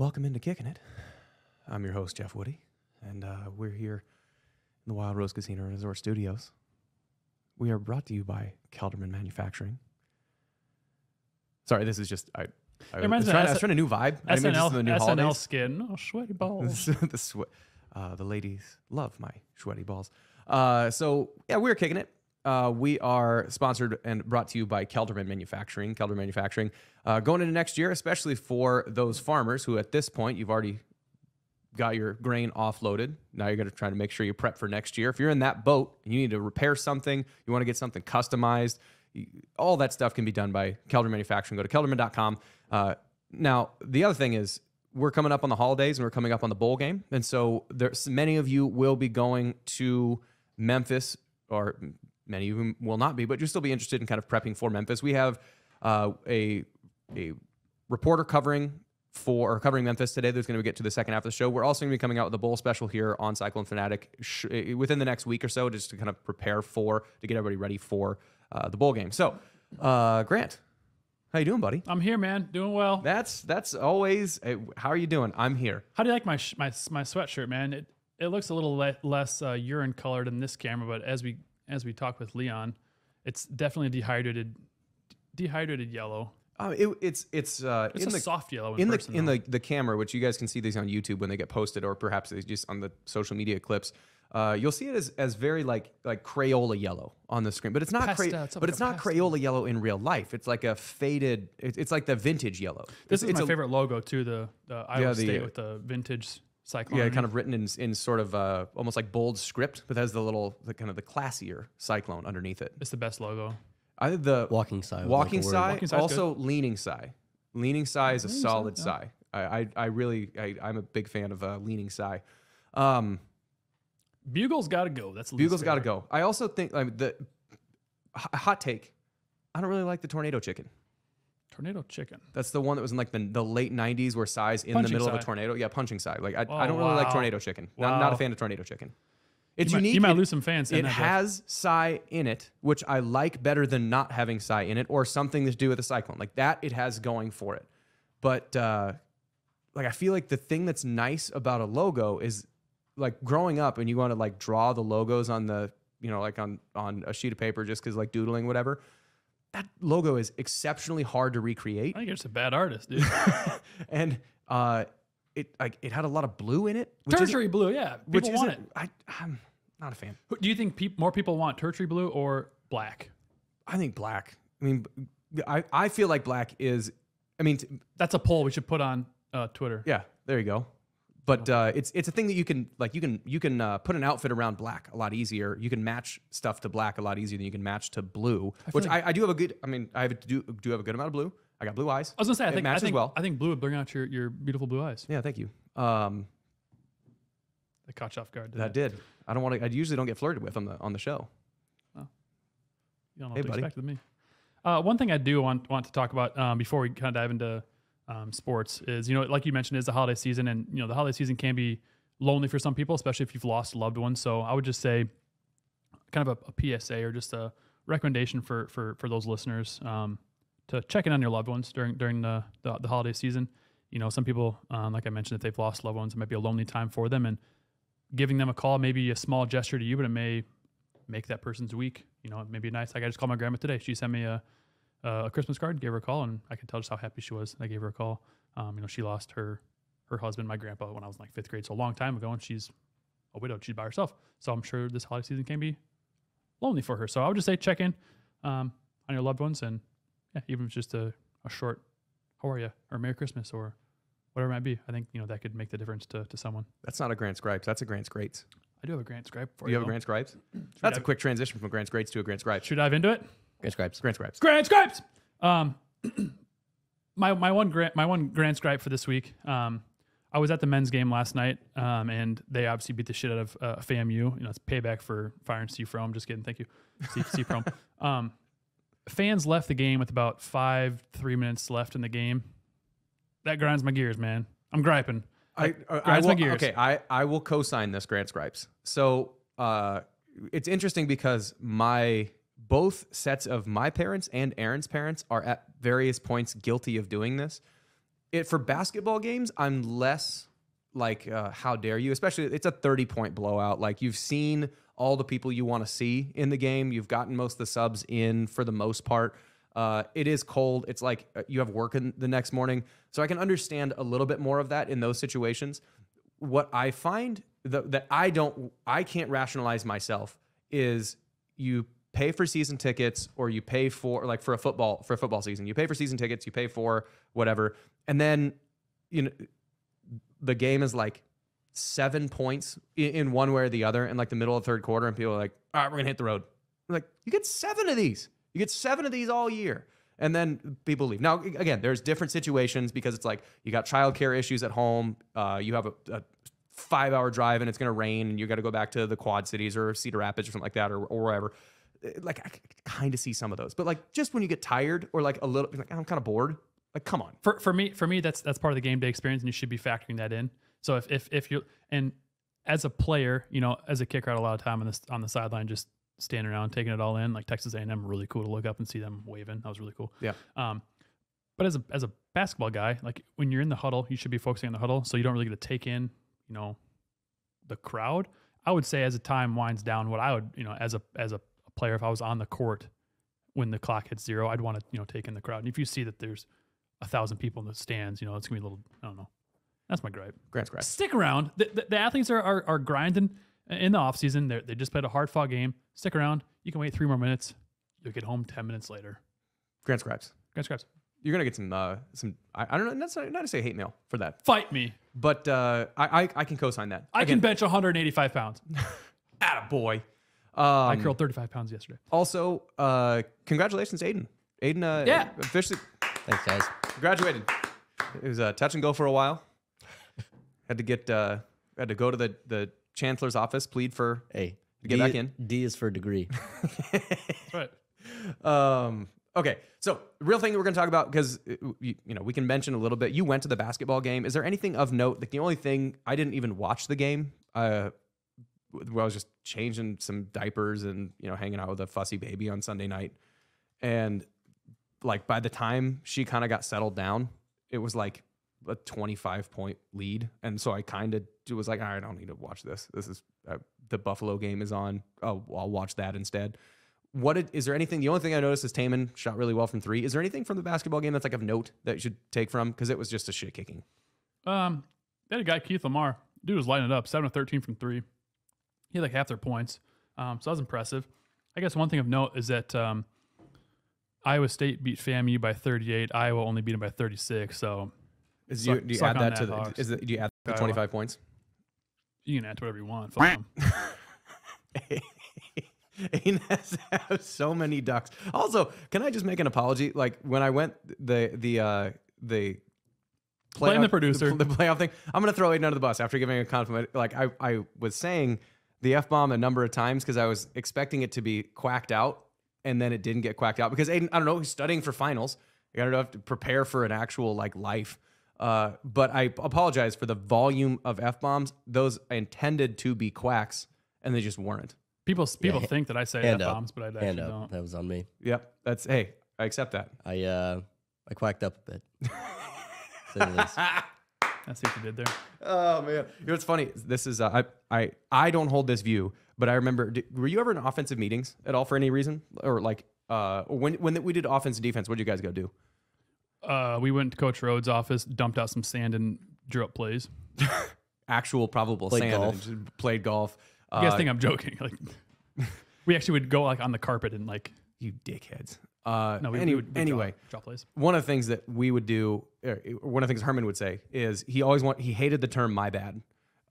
Welcome into Kickin' It. I'm your host, Jeff Woody, and we're here in the Wild Rose Casino Resort Studios. We are brought to you by Kelderman Manufacturing. Sorry, this is just I was trying a new vibe. SNL skin. Oh, sweaty balls. The ladies love my sweaty balls. We're Kicking It. We are sponsored and brought to you by Kelderman Manufacturing. Kelderman Manufacturing going into next year, especially for those farmers who at this point you've already got your grain offloaded. Now you're going to try to make sure you prep for next year. If you're in that boat and you need to repair something, you want to get something customized, all that stuff can be done by Kelderman Manufacturing. Go to kelderman.com. Now, the other thing is we're coming up on the holidays and we're coming up on the bowl game. And so there's many of you will be going to Memphis, or many of them will not be, but you'll still be interested in kind of prepping for Memphis. We have a reporter covering Memphis today. There's going to get to the second half of the show. We're also going to be coming out with a bowl special here on Cyclone Fanatic within the next week or so, just to kind of prepare to get everybody ready for the bowl game. So, Grant, how you doing, buddy? I'm here, man. Doing well. That's always. How are you doing? I'm here. How do you like my sweatshirt, man? It looks a little less urine colored in this camera, but as we talk with Leon, it's definitely dehydrated yellow. It's a soft yellow in the camera, which you guys can see these on YouTube when they get posted, or perhaps it's just on the social media clips. You'll see it as very like Crayola yellow on the screen, but it's not Crayola yellow in real life. It's like a faded. It's like the vintage yellow. This is my favorite logo too. The Iowa State with the vintage cyclone. Yeah, kind of written in sort of almost like bold script, but has the classier cyclone underneath it. It's the best logo. Either the walking sigh, also leaning sigh. Leaning sigh is a solid sigh. I'm a big fan of leaning sigh. Bugle's got to go. Bugle's got to go. I also think the hot take. I don't really like the tornado chicken. Tornado chicken. That's the one that was in like the late '90s, where sigh's in the middle of a tornado. Yeah, punching sigh. Like I don't really like tornado chicken. Wow. Not a fan of tornado chicken. It's unique. You might lose some fans. It has sigh in it, which I like better than not having sigh in it, or something to do with a cyclone. Like that, it has going for it. But I feel like the thing that's nice about a logo is like growing up and you want to like draw the logos on the, like on a sheet of paper just because like doodling, whatever. That logo is exceptionally hard to recreate. I think you're just a bad artist, dude. And it had a lot of blue in it. Tertiary blue, yeah. People want it. I'm not a fan. Do you think more people want tertiary blue or black? I think black. I mean, I feel like black is. I mean, that's a poll we should put on Twitter. Yeah, there you go. But it's a thing that you can put an outfit around black a lot easier. You can match stuff to black a lot easier than you can match to blue. I do have a good. I mean, I do have a good amount of blue. I got blue eyes. I was gonna say, I think blue would bring out your beautiful blue eyes. Yeah, thank you. That caught you off guard. That did. I don't want to. I usually don't get flirted with on the show. Oh, you don't know what to expect with me. One thing I do want to talk about before we kind of dive into sports is, like you mentioned, is the holiday season, and the holiday season can be lonely for some people, especially if you've lost a loved one. So I would just say, kind of a PSA or just a recommendation for those listeners. To check in on your loved ones during the holiday season. Some people, like I mentioned, if they've lost loved ones, it might be a lonely time for them, and giving them a call, maybe a small gesture to you, but it may make that person's week. Maybe nice. Like I just called my grandma today. She sent me a Christmas card, gave her a call, and I could tell just how happy she was. I gave her a call. She lost her husband, my grandpa, when I was in like 5th grade, so a long time ago, and she's a widow. She's by herself. So I'm sure this holiday season can be lonely for her. So I would just say check in on your loved ones, and yeah, even if it's just a short, how are you, or Merry Christmas, or whatever it might be. I think, that could make the difference to someone. That's not a Grant's Gripes. That's a Grant's Greats. I do have a Grant's Gripe for you. You have a Grant's Gripes? That's a quick transition from a Grant's Greats to a Grant's Gripes. Should I dive into it? Grant's Gripes. Grant's Gripes. Grant's Gripes! My one Grant's Gripe for this week, I was at the men's game last night, and they obviously beat the shit out of FAMU. It's payback for firing C. Frome. Just kidding. Thank you, C. Frome. Fans left the game with about 3 minutes left in the game. That grinds my gears, man. I'm griping. Grinds my gears. Okay, I will co-sign this Grant's Gripes. So it's interesting because both sets of my parents and Aaron's parents are at various points guilty of doing this. for basketball games, I'm less like, how dare you? Especially, it's a 30-point blowout. Like, you've seen all the people you want to see in the game. You've gotten most of the subs in for the most part. It is cold. It's like you have work in the next morning. So I can understand a little bit more of that in those situations. What I find that I can't rationalize myself is you pay for season tickets, or you pay for, like, for a football season, you pay for season tickets, you pay for whatever. And then, the game is like 7 points in one way or the other in like the middle of third quarter, and people are like, all right, we're gonna hit the road. I'm like, you get 7 of these. You get 7 of these all year. And then people leave. Now, again, there's different situations because it's like you got childcare issues at home. You have a 5-hour drive and it's going to rain and you got to go back to the Quad Cities or Cedar Rapids or something like that, or wherever. Like, I kind of see some of those. But like, just when you get tired or like a little, like, I'm kind of bored. Like, come on. For me, that's part of the game day experience, and you should be factoring that in. So if you're, and as a player, as a kicker, I had a lot of time on the sideline, just standing around, taking it all in. Like Texas A&M, really cool to look up and see them waving. That was really cool. Yeah. But as a basketball guy, like when you're in the huddle, you should be focusing on the huddle, so you don't really get to take in, the crowd. I would say as the time winds down, what I would, as a player, if I was on the court when the clock hits 0, I'd want to, take in the crowd. And if you see that there's 1,000 people in the stands, it's gonna be a little, I don't know. That's my gripe. Grant's gripe. Stick around. The athletes are grinding in the offseason. They just played a hard-fought game. Stick around. You can wait 3 more minutes. You'll get home 10 minutes later. Grant's gripes. Grant's gripes. You're gonna get some. I don't know. Not to say hate mail for that. Fight me. But I can co-sign that. I can bench 185 pounds. Attaboy. I curled 35 pounds yesterday. Also, congratulations, Aiden. Aiden, yeah, officially. Thanks, guys. Graduated. It was touch and go for a while. Had to go to the chancellor's office, plead for to get back in. D is for degree. That's right. Okay, so the real thing that we're going to talk about, because we can mention a little bit. You went to the basketball game. Is there anything of note? Like, the only thing, I didn't even watch the game. I was just changing some diapers and hanging out with a fussy baby on Sunday night, and like by the time she kind of got settled down, it was like a 25-point lead, and so I kind of was like, all right, I don't need to watch this. This is the Buffalo game is on. I'll watch that instead. Is there anything? The only thing I noticed is Taman shot really well from 3. Is there anything from the basketball game that's like of note that you should take from? Because it was just a shit kicking. They had a guy, Keith Lamar. Dude was lighting it up, 7 of 13 from 3. He had like half their points, so that was impressive. I guess one thing of note is that Iowa State beat FAMU by 38. Iowa only beat them by 36. So do you add that to the? Do you add the 25 points? You can add to whatever you want. Fuck them. Aiden has to have so many ducks. Also, can I just make an apology? Like, when I went the blame the producer, the playoff thing, I'm gonna throw Aiden under the bus after giving a compliment. Like, I was saying the F-bomb a number of times because I was expecting it to be quacked out, and then it didn't get quacked out because Aiden, I don't know, he's studying for finals. You gotta have to prepare for an actual like life. But I apologize for the volume of F-bombs. Those intended to be quacks, and they just weren't. People think that I say F-bombs, but I actually don't. That was on me. Yep. I accept that. I quacked up a bit. That's what you did there. Oh man, what's funny? This is I don't hold this view, but I remember. Were you ever in offensive meetings at all for any reason, or like when we did offense and defense? What did you guys go do? We went to Coach Rhodes' office, dumped out some sand, and drew up plays. Actual probable played sand. Golf. And played golf. You guys think I'm joking? Like, we actually would go like on the carpet and like, you dickheads. No, we would anyway, draw plays. One of the things that we would do, one of the things Herman would say is he hated the term "my bad,"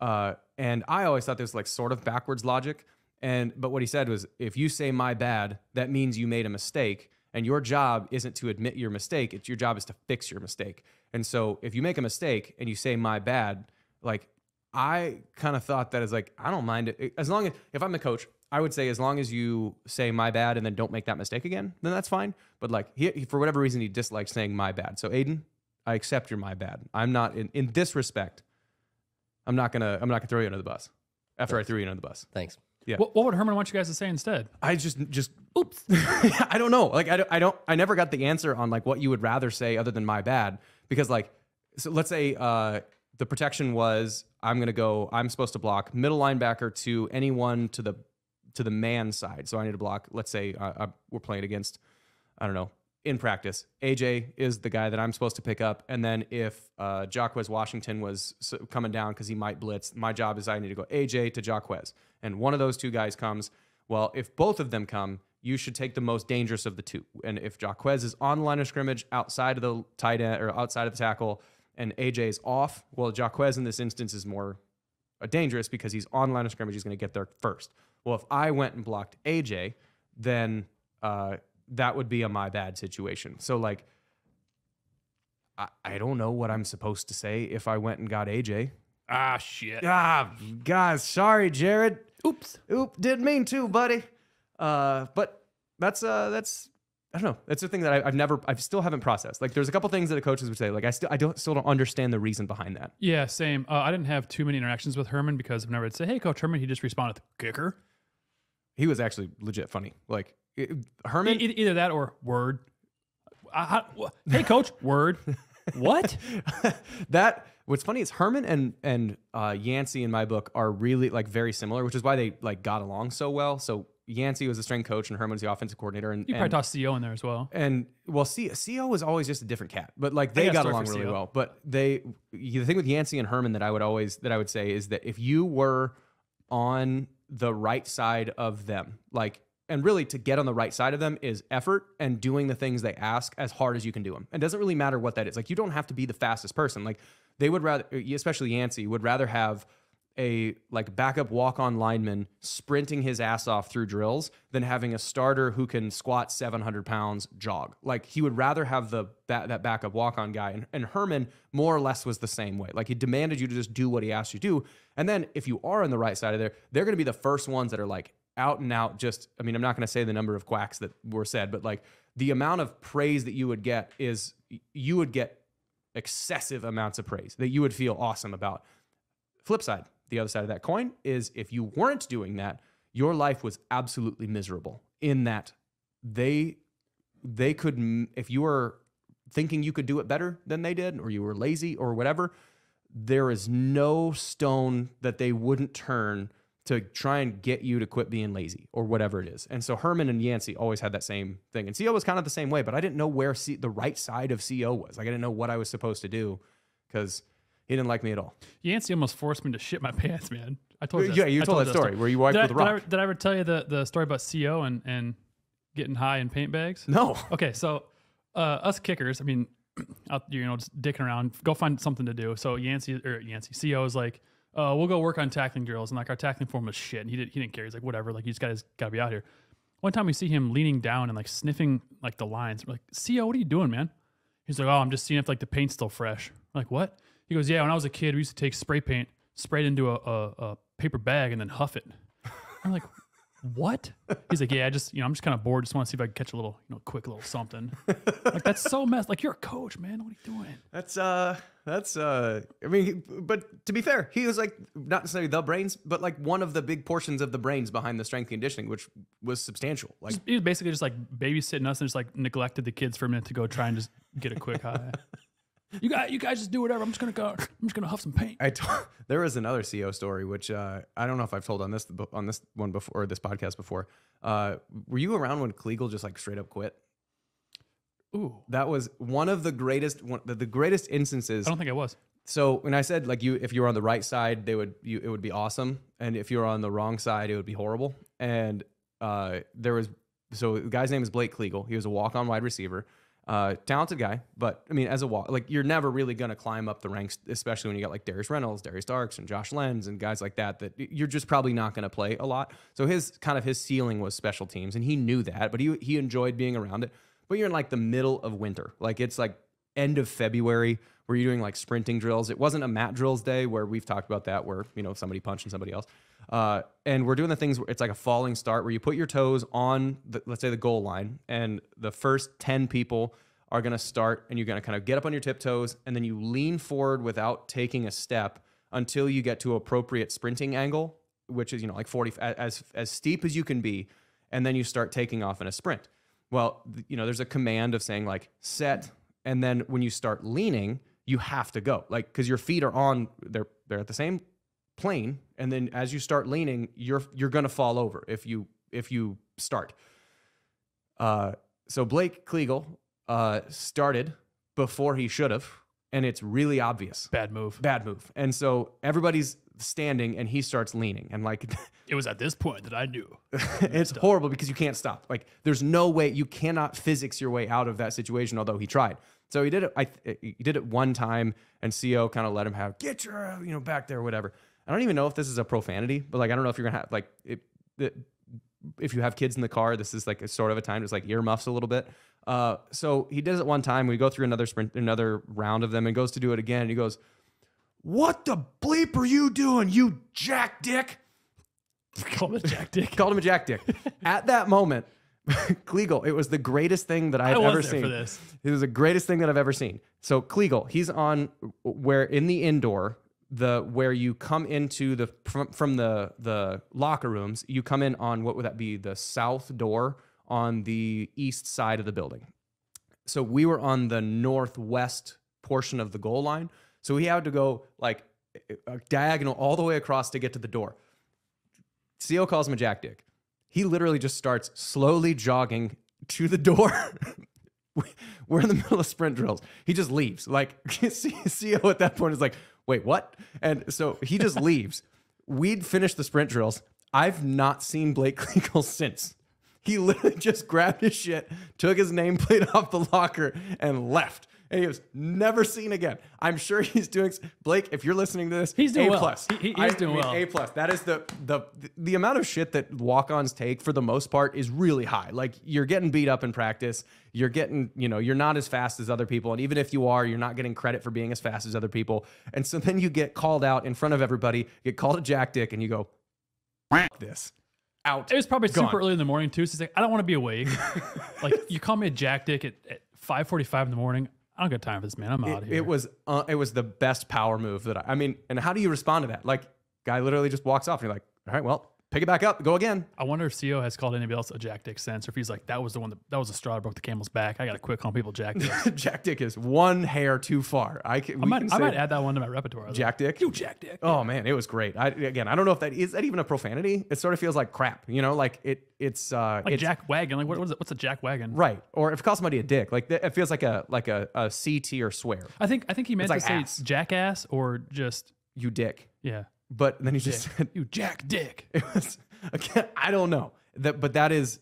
and I always thought this was like sort of backwards logic. But what he said was, if you say "my bad," that means you made a mistake, and your job isn't to admit your mistake. Your job is to fix your mistake. And so if you make a mistake and you say "my bad," like, I kind of thought that as like, I don't mind it. As long as, if I'm the coach, I would say as long as you say "my bad" and then don't make that mistake again, then that's fine. But like, he for whatever reason, he dislikes saying "my bad." So Aiden, I accept your "my bad." I'm not in this respect. I'm not gonna throw you under the bus after I threw you under the bus. Thanks. Yeah. What would Herman want you guys to say instead? I just oops. I don't know. Like, I never got the answer on like what you would rather say other than "my bad," because like, So let's say the protection was I'm supposed to block middle linebacker to anyone to the man side. So I need to block, let's say we're playing against, I don't know, in practice, AJ is the guy that I'm supposed to pick up. And then if Jaquez Washington was coming down because he might blitz, my job is I need to go AJ to Jaquez. And one of those two guys comes. Well, if both of them come, you should take the most dangerous of the two. And if Jaquez is on the line of scrimmage outside of the tight end or outside of the tackle and AJ is off, well, Jaquez in this instance is more dangerous because he's on the line of scrimmage. He's going to get there first. Well, if I went and blocked AJ, then that would be a my bad situation. So, like, I don't know what I'm supposed to say if I went and got AJ. Ah, shit. Ah, guys, sorry, Jared. Oops. Didn't mean to, buddy. But that's I don't know. That's the thing that I still haven't processed. Like, there's a couple things that the coaches would say. Like, I still don't understand the reason behind that. Yeah, same. I didn't have too many interactions with Herman because whenever I'd say, "Hey, Coach Herman," he just responded with "kicker." He was actually legit funny. Like, Herman, either that or word. Hey, Coach, word. What? What's funny is Herman and Yancey in my book are really like very similar, which is why they like got along so well. So Yancey was the strength coach and Herman was the offensive coordinator. And you probably tossed CO in there as well. And well, CO was always just a different cat, but like they got along really well. But the thing with Yancey and Herman that I would say is that if you were on the right side of them, like, and really to get on the right side of them is effort and doing the things they ask as hard as you can do them. It doesn't really matter what that is. Like, you don't have to be the fastest person. Like, they would rather, especially Yancey, would rather have a like backup walk-on lineman sprinting his ass off through drills than having a starter who can squat 700 pounds jog. Like, he would rather have that backup walk-on guy. And Herman more or less was the same way. Like, he demanded you to just do what he asked you to do. And then if you are on the right side of there, they're going to be the first ones that are like out and out. Just, I mean, I'm not going to say the number of quacks that were said, but like the amount of praise that you would get is you would get excessive amounts of praise that you would feel awesome about. Flip side, the other side of that coin is if you weren't doing that, your life was absolutely miserable in that they could, if you were thinking you could do it better than they did, or you were lazy or whatever, there is no stone that they wouldn't turn to try and get you to quit being lazy or whatever it is. And so Herman and Yancey always had that same thing. And CO was kind of the same way, but I didn't know where the right side of CO was. Like, I didn't know what I was supposed to do because he didn't like me at all. Yancey almost forced me to shit my pants, man. I told you. Yeah, you told that story where you wiped with a rock. Did I ever tell you the story about CO and getting high in paint bags? No. Okay, so us kickers, I mean, out, just dicking around, go find something to do. So CO is like, we'll go work on tackling drills, and like our tackling form was shit. And he didn't care. He's like, whatever. Like, he's got to be out here. One time we see him leaning down and like sniffing like the lines. We're like, CO, what are you doing, man? He's like, oh, I'm just seeing if like the paint's still fresh. I'm like, what? He goes, yeah, when I was a kid, we used to take spray paint, spray it into a paper bag, and then huff it. I'm like, what? He's like, yeah, I'm just kind of bored. Just want to see if I can catch a little, quick little something. Like, that's so messed. Like, you're a coach, man. What are you doing? I mean, but to be fair, he was like, not necessarily the brains, but like one of the big portions of the brains behind the strength conditioning, which was substantial. Like, he was basically just like babysitting us and just like neglected the kids for a minute to go try and just get a quick high. You guys just do whatever. I'm just gonna huff some paint. There was another CO story, which I don't know if I've told on this one before, or this podcast before. Were you around when Kleagle just like straight up quit? Ooh, that was one of the greatest instances. I don't think I was. So when I said like if you were on the right side, it would be awesome, and if you were on the wrong side, it would be horrible. And the guy's name is Blake Kleagle. He was a walk-on wide receiver. Talented guy, but I mean, as a you're never really going to climb up the ranks, especially when you got like Darius Reynolds, Darius Darks, and Josh Lenz and guys like that you're just probably not going to play a lot. So his ceiling was special teams, and he knew that, but he enjoyed being around it. But you're in like the middle of winter, like it's like end of February, where you're doing like sprinting drills. It wasn't a mat drills day where we've talked about that, where somebody punching somebody else. And we're doing the things where it's like a falling start where you put your toes on let's say the goal line, and the first 10 people are going to start, and you're going to kind of get up on your tiptoes, and then you lean forward without taking a step until you get to appropriate sprinting angle, which is, like 40, as steep as you can be. And then you start taking off in a sprint. Well, there's a command of saying like set. And then when you start leaning, you have to go, like, because your feet are on, they're at the same plane, and then as you start leaning, you're gonna fall over if you start. So Blake Kliegel started before he should have, and it's really obvious. Bad move. And so everybody's standing, and he starts leaning, and like it was at this point that I knew. It's horrible because you can't stop. Like, there's no way, you cannot physics your way out of that situation, although he tried. So he did it. He did it one time, and CO kind of let him have, get your, back there, whatever. I don't even know if this is a profanity, but like, I don't know if you're gonna have, like, if you have kids in the car, this is like a sort of a time, just like earmuffs a little bit. So he does it one time. We go through another round of them, and goes to do it again. And he goes, "What the bleep are you doing, you jack dick?" Called him a jack dick. Called him a jack dick. At that moment, Kliegel, it was the greatest thing that I've ever seen. For this. It was the greatest thing that I've ever seen. So Kliegel, he's on where in the indoor, where you come into from the locker rooms, you come in on, what would that be? The south door on the east side of the building. So we were on the northwest portion of the goal line. So we had to go like a diagonal all the way across to get to the door. CO calls him a jack dick. He literally just starts slowly jogging to the door. We're in the middle of sprint drills. He just leaves. Like, CO at that point is like, wait, what? And so he just leaves. We'd finished the sprint drills. I've not seen Blake Kliegel since. He literally just grabbed his shit, took his nameplate off the locker, and left. And he was never seen again. I'm sure he's doing, Blake, if you're listening to this, he's doing A+. Well. He's doing well. A+. That is the amount of shit that walk-ons take for the most part is really high. Like, you're getting beat up in practice. You're getting, you're not as fast as other people. And even if you are, you're not getting credit for being as fast as other people. And so then you get called out in front of everybody, get called a jack dick, and you go, this. Out. It was probably gone. super early in the morning too. So he's like, I don't want to be awake. Like, you call me a jack dick at 5:45 in the morning. I don't got time for this, man. I'm out of here. It was the best power move that I mean, and how do you respond to that? Like, guy literally just walks off, and you're like, all right, well, pick it back up, go again. I wonder if CO has called anybody else a jack dick since, or if he's like, that was the straw that broke the camel's back. I got to quit calling people jack dicks. Jack dick is one hair too far. I might add that one to my repertoire. Jack dick? You jack dick. Oh man, it was great. I don't know if that is even a profanity. It sort of feels like crap, like it's like jack wagon. Like, what's a jack wagon? Right. Or if you call somebody a dick, like it feels like a C tier swear. I think he meant like to say ass. Jackass or just you dick. Yeah. But then he just said, you jack dick. It was, again, I don't know. But that was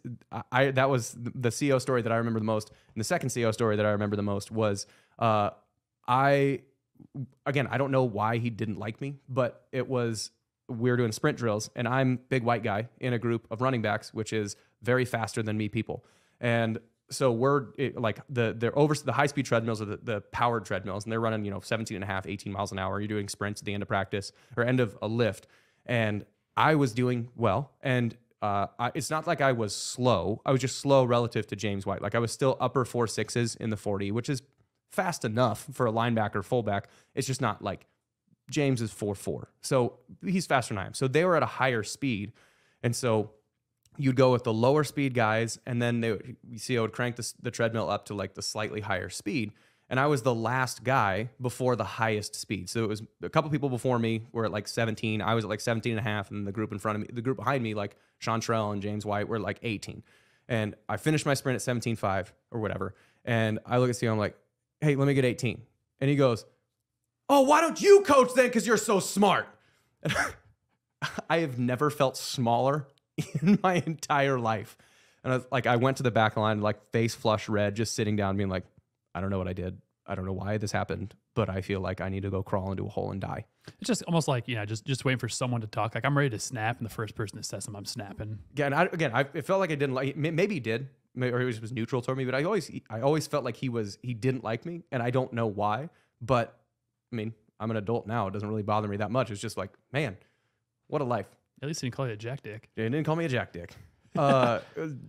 the CO story that I remember the most. And the second CO story that I remember the most was I don't know why he didn't like me, but it was, we were doing sprint drills, and I'm big white guy in a group of running backs, which is very faster than me people. And so they're over the high speed treadmills or the powered treadmills, and they're running, 17 and a half, 18 miles an hour. You're doing sprints at the end of practice or end of a lift. And I was doing well. And it's not like I was slow. I was just slow relative to James White. Like, I was still upper 4.6s in the 40, which is fast enough for a linebacker, fullback. It's just not like James is 4.4. So he's faster than I am. So they were at a higher speed. And so you'd go with the lower speed guys, and then I would crank the treadmill up to like the slightly higher speed. And I was the last guy before the highest speed. So it was a couple people before me were at like 17. I was at like 17 and a half. And the group behind me, like Chantrell and James White, were like 18. And I finished my sprint at 17.5 or whatever. And I look at CEO, I'm like, hey, let me get 18. And he goes, oh, why don't you coach then? Because you're so smart. And I have never felt smaller in my entire life. And I went to the back line, like face flush red, just sitting down being like, I don't know what I did. I don't know why this happened, but I feel like I need to go crawl into a hole and die. It's just almost like, just waiting for someone to talk. Like, I'm ready to snap, and the first person that says something, I'm snapping. It felt like I didn't like, maybe he did, or he was neutral toward me, but I always felt like he didn't like me, and I don't know why. But I mean, I'm an adult now. It doesn't really bother me that much. It's just like, man, what a life. At least he didn't call you a jack dick. He didn't call me a jack dick.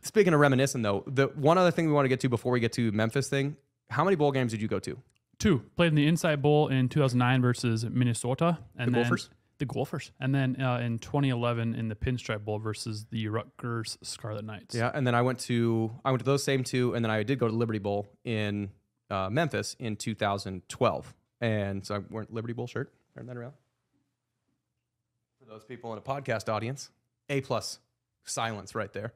Speaking of reminiscing, though, the one other thing we want to get to before we get to Memphis thing, how many bowl games did you go to? 2. Played in the Inside Bowl in 2009 versus Minnesota. And the Gophers? The Gophers. And then in 2011 in the Pinstripe Bowl versus the Rutgers Scarlet Knights. Yeah, and then I went to those same 2, and then I did go to Liberty Bowl in Memphis in 2012. And so I wore a Liberty Bowl shirt. Turn that around. For those people in a podcast audience, A+ silence right there.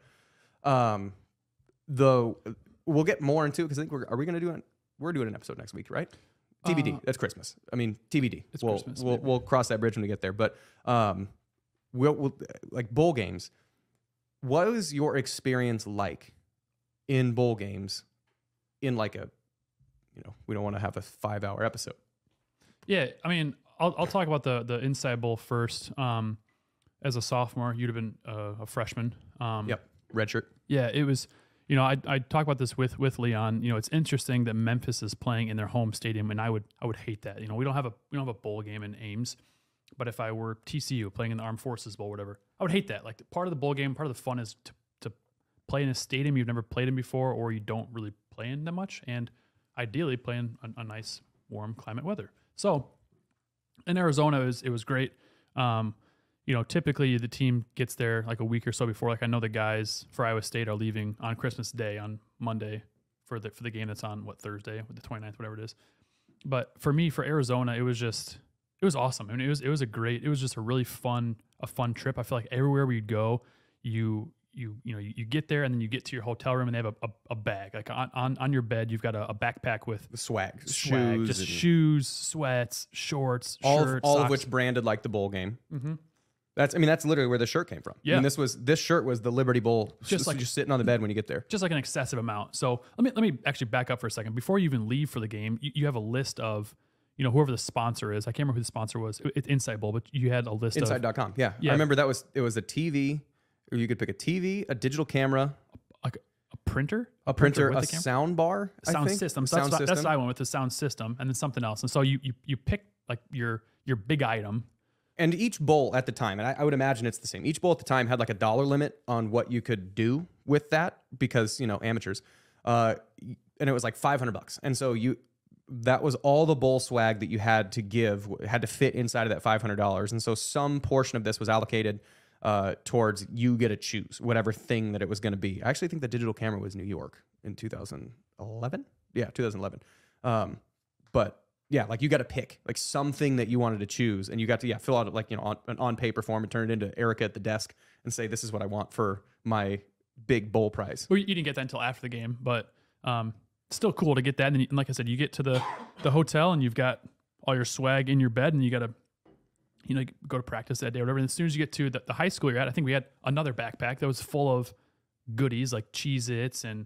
We'll get more into it because I think we're going to do it. We're doing an episode next week, right? TBD. That's Christmas. I mean, TBD. We'll cross that bridge when we get there. But we'll like bowl games. What was your experience like in bowl games? In like a, we don't want to have a 5-hour episode. Yeah, I mean, I'll talk about the Inside Bowl first. As a sophomore, you'd have been a freshman. Yep, red shirt. Yeah, it was. I talk about this with Leon. It's interesting that Memphis is playing in their home stadium, and I would hate that. We don't have a bowl game in Ames, but if I were TCU playing in the Armed Forces Bowl, whatever, I would hate that. Like part of the bowl game, part of the fun is to play in a stadium you've never played in before, or you don't really play in that much, and ideally play in a nice warm climate weather. So in Arizona, it was great. Typically the team gets there like a week or so before. Like I know the guys for Iowa State are leaving on Christmas Day on Monday for the game that's on Thursday, the 29th, whatever it is. But for me, for Arizona, it was awesome. I mean, it was just a really fun trip. I feel like everywhere we'd go, you get there and then you get to your hotel room and they have a bag. Like on your bed, you've got a backpack with swag, shoes, sweats, shorts, shirts, all socks. of which branded like the bowl game. Mm-hmm. That's literally where the shirt came from. Yeah. I mean, this shirt was the Liberty Bowl, just sitting on the bed when you get there. Just like an excessive amount. So let me actually back up for a second. Before you even leave for the game, you have a list of, whoever the sponsor is. I can't remember who the sponsor was. It's Inside Bowl, but you had a list of Inside.com. Yeah. I remember it was a TV, or you could pick a TV, a digital camera, like a printer, a sound bar, sound system. That's what I went with, the sound system, and then something else. And so you pick like your big item. And each bowl at the time, and I would imagine it's the same. Each bowl at the time had like a dollar limit on what you could do with that because, amateurs. And it was like $500. And so that was all the bowl swag that you had to give, had to fit inside of that $500. And so some portion of this was allocated towards you get to choose whatever thing that it was going to be. I actually think the digital camera was New York in 2011. Yeah, 2011. But yeah, like you got to pick like something that you wanted to choose, and you got to fill out like an on paper form and turn it into Erica at the desk and say this is what I want for my big bowl prize. Well, you didn't get that until after the game, but still cool to get that. And like I said, you get to the hotel and you've got all your swag in your bed, and you got to go to practice that day or whatever. And as soon as you get to the high school you're at, I think we had another backpack that was full of goodies like Cheez-Its and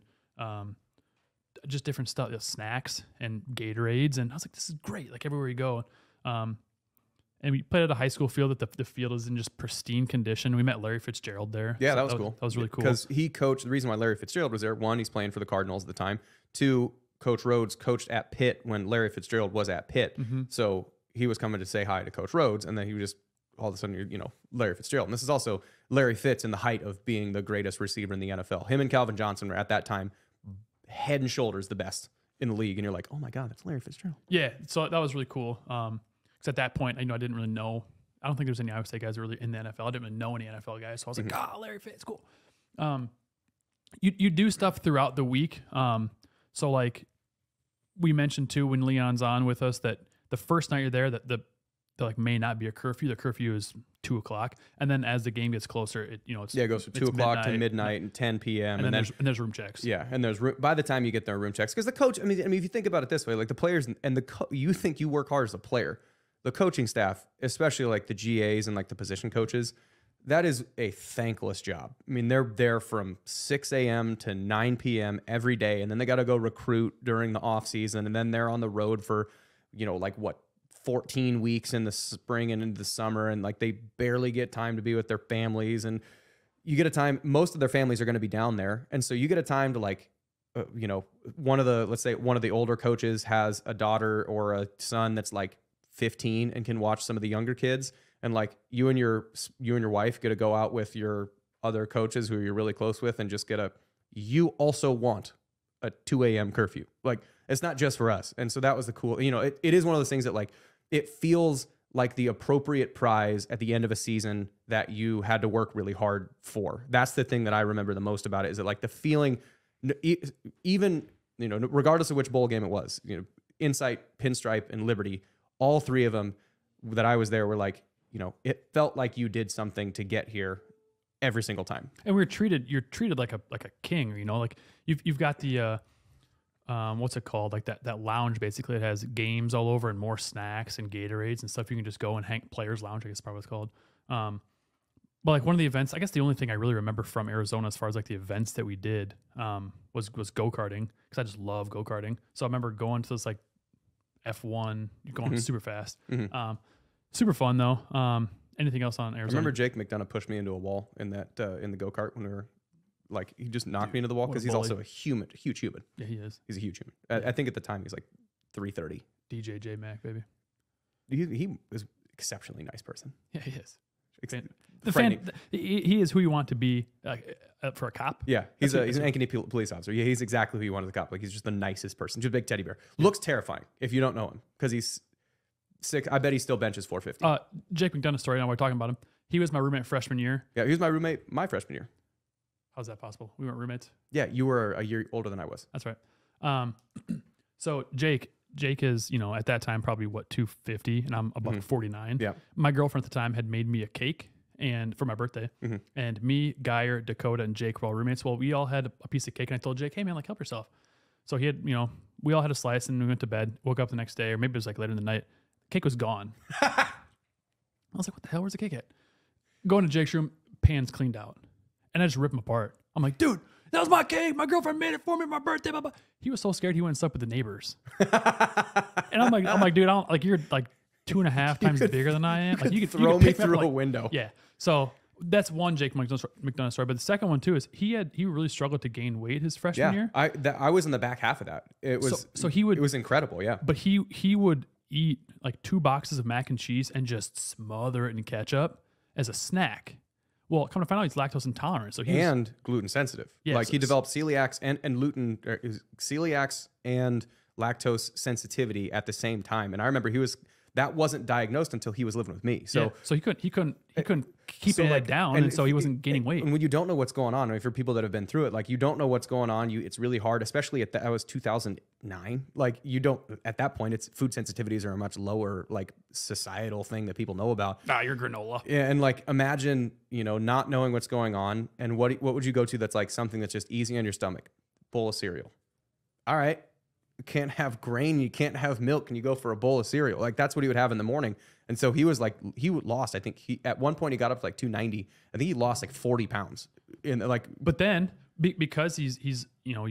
just different stuff, snacks and Gatorades. And I was like, this is great. Like everywhere you go. And we played at a high school field that the field is in just pristine condition. We met Larry Fitzgerald there. Yeah, that was cool. That was really cool. Because he coached, the reason why Larry Fitzgerald was there, one, he's playing for the Cardinals at the time. Two, Coach Rhodes coached at Pitt when Larry Fitzgerald was at Pitt. Mm-hmm. So he was coming to say hi to Coach Rhodes, and then he was just all of a sudden, Larry Fitzgerald. And this is also Larry Fitz in the height of being the greatest receiver in the NFL. Him and Calvin Johnson were at that time head and shoulders the best in the league, and you're like, oh my God, that's Larry Fitzgerald. Yeah, so that was really cool. Because at that point, I didn't really know. I don't think there's any Iowa State guys really in the NFL. I didn't really know any NFL guys, so I was like, Larry Fitz, cool. You do stuff throughout the week. So like we mentioned too when Leon's on with us that the first night you're there, that there like may not be a curfew. The curfew is 2:00, and then as the game gets closer, it goes from 2:00 to midnight and 10 p.m. and then there's room checks. Yeah, and by the time you get there, room checks because the coach. I mean, if you think about it this way, like the players and you think you work hard as a player, the coaching staff, especially like the GAs and like the position coaches, that is a thankless job. I mean, they're there from 6 a.m. to 9 p.m. every day, and then they got to go recruit during the off season, and then they're on the road for 14 weeks in the spring and into the summer, and like they barely get time to be with their families. And you get a time, most of their families are going to be down there, and so you get a time to let's say one of the older coaches has a daughter or a son that's like 15 and can watch some of the younger kids, and like you and your wife get to go out with your other coaches who you're really close with and just you also want a 2 a.m. curfew. Like it's not just for us. And so that was the cool, it is one of those things that like, it feels like the appropriate prize at the end of a season that you had to work really hard for. That's the thing that I remember the most about it, is that like the feeling, even, regardless of which bowl game it was, Insight, Pinstripe, and Liberty, all three of them that I was there were like, you know, it felt like you did something to get here every single time. And you're treated like a king, you know, like you've got the what's it called? Like that lounge basically. It has games all over and more snacks and Gatorades and stuff. You can just go and hang players lounge, I guess is probably what it's called. But like one of the events, I guess the only thing I really remember from Arizona as far as like the events that we did was go-karting, because I just love go-karting. So I remember going to this like F1, you're going super fast. Super fun though. Anything else on Arizona? I remember Jake McDonough pushed me into a wall in that in the go-kart when we were like, he just knocked me into the wall because he's also a huge human. Yeah, he is. He's a huge human. I think at the time he's like 330. DJ J Mac, baby. He was an exceptionally nice person. Yeah, he is. He is who you want to be for a cop. Yeah, he's an Ankeny police officer. Yeah, he's exactly who you want as a cop. Like, he's just the nicest person. Just a big teddy bear. Looks terrifying if you don't know him because he's 6. I bet he still benches 450. Jake McDonough story. Now we're talking about him. He was my roommate freshman year. Yeah, he was my roommate my freshman year. How's that possible? We weren't roommates. Yeah, you were a year older than I was. That's right. So Jake is, you know, at that time probably 250, and I'm about 49. Yeah. My girlfriend at the time had made me a cake and for my birthday, and me, Geyer, Dakota, and Jake were all roommates. Well, we all had a piece of cake, and I told Jake, "Hey man, like, help yourself." So he had, you know, we all had a slice, and we went to bed. Woke up the next day, or maybe it was like later in the night. Cake was gone. I was like, "What the hell? Where's the cake at?" Going to Jake's room, pans cleaned out, and I just ripped them apart. I'm like, "Dude, that was my cake. My girlfriend made it for me for my birthday." Blah, blah. He was so scared he went and slept with the neighbors. And I'm like, dude, you're like 2.5 times bigger than I am. Like, you could throw me through a window. Yeah. So that's one Jake McDonough story. But the second one too is he really struggled to gain weight his freshman year. I was in the back half of that. It was it was incredible. Yeah. But he would eat like 2 boxes of mac and cheese and just smother it in ketchup as a snack. Well, come to find out, he's lactose intolerant, so and gluten sensitive. Yeah, like, he developed celiacs and celiacs and lactose sensitivity at the same time. And I remember that wasn't diagnosed until he was living with me. So he couldn't keep it down, and so he wasn't gaining weight. And when you don't know what's going on, I mean, for people that have been through it, like, you don't know what's going on. It's really hard, especially that was 2009. Like, you don't, at that point, it's food sensitivities are a much lower, like, societal thing that people know about. You're granola. Yeah, and like, imagine, you know, not knowing what's going on, and what would you go to that's like something that's just easy on your stomach? Bowl of cereal. All right. You can't have grain, you can't have milk, and you go for a bowl of cereal. Like, that's what he would have in the morning. And so he was like, lost, I think at one point he got up to like 290. I think he lost like 40 pounds in like, but then because he's you know,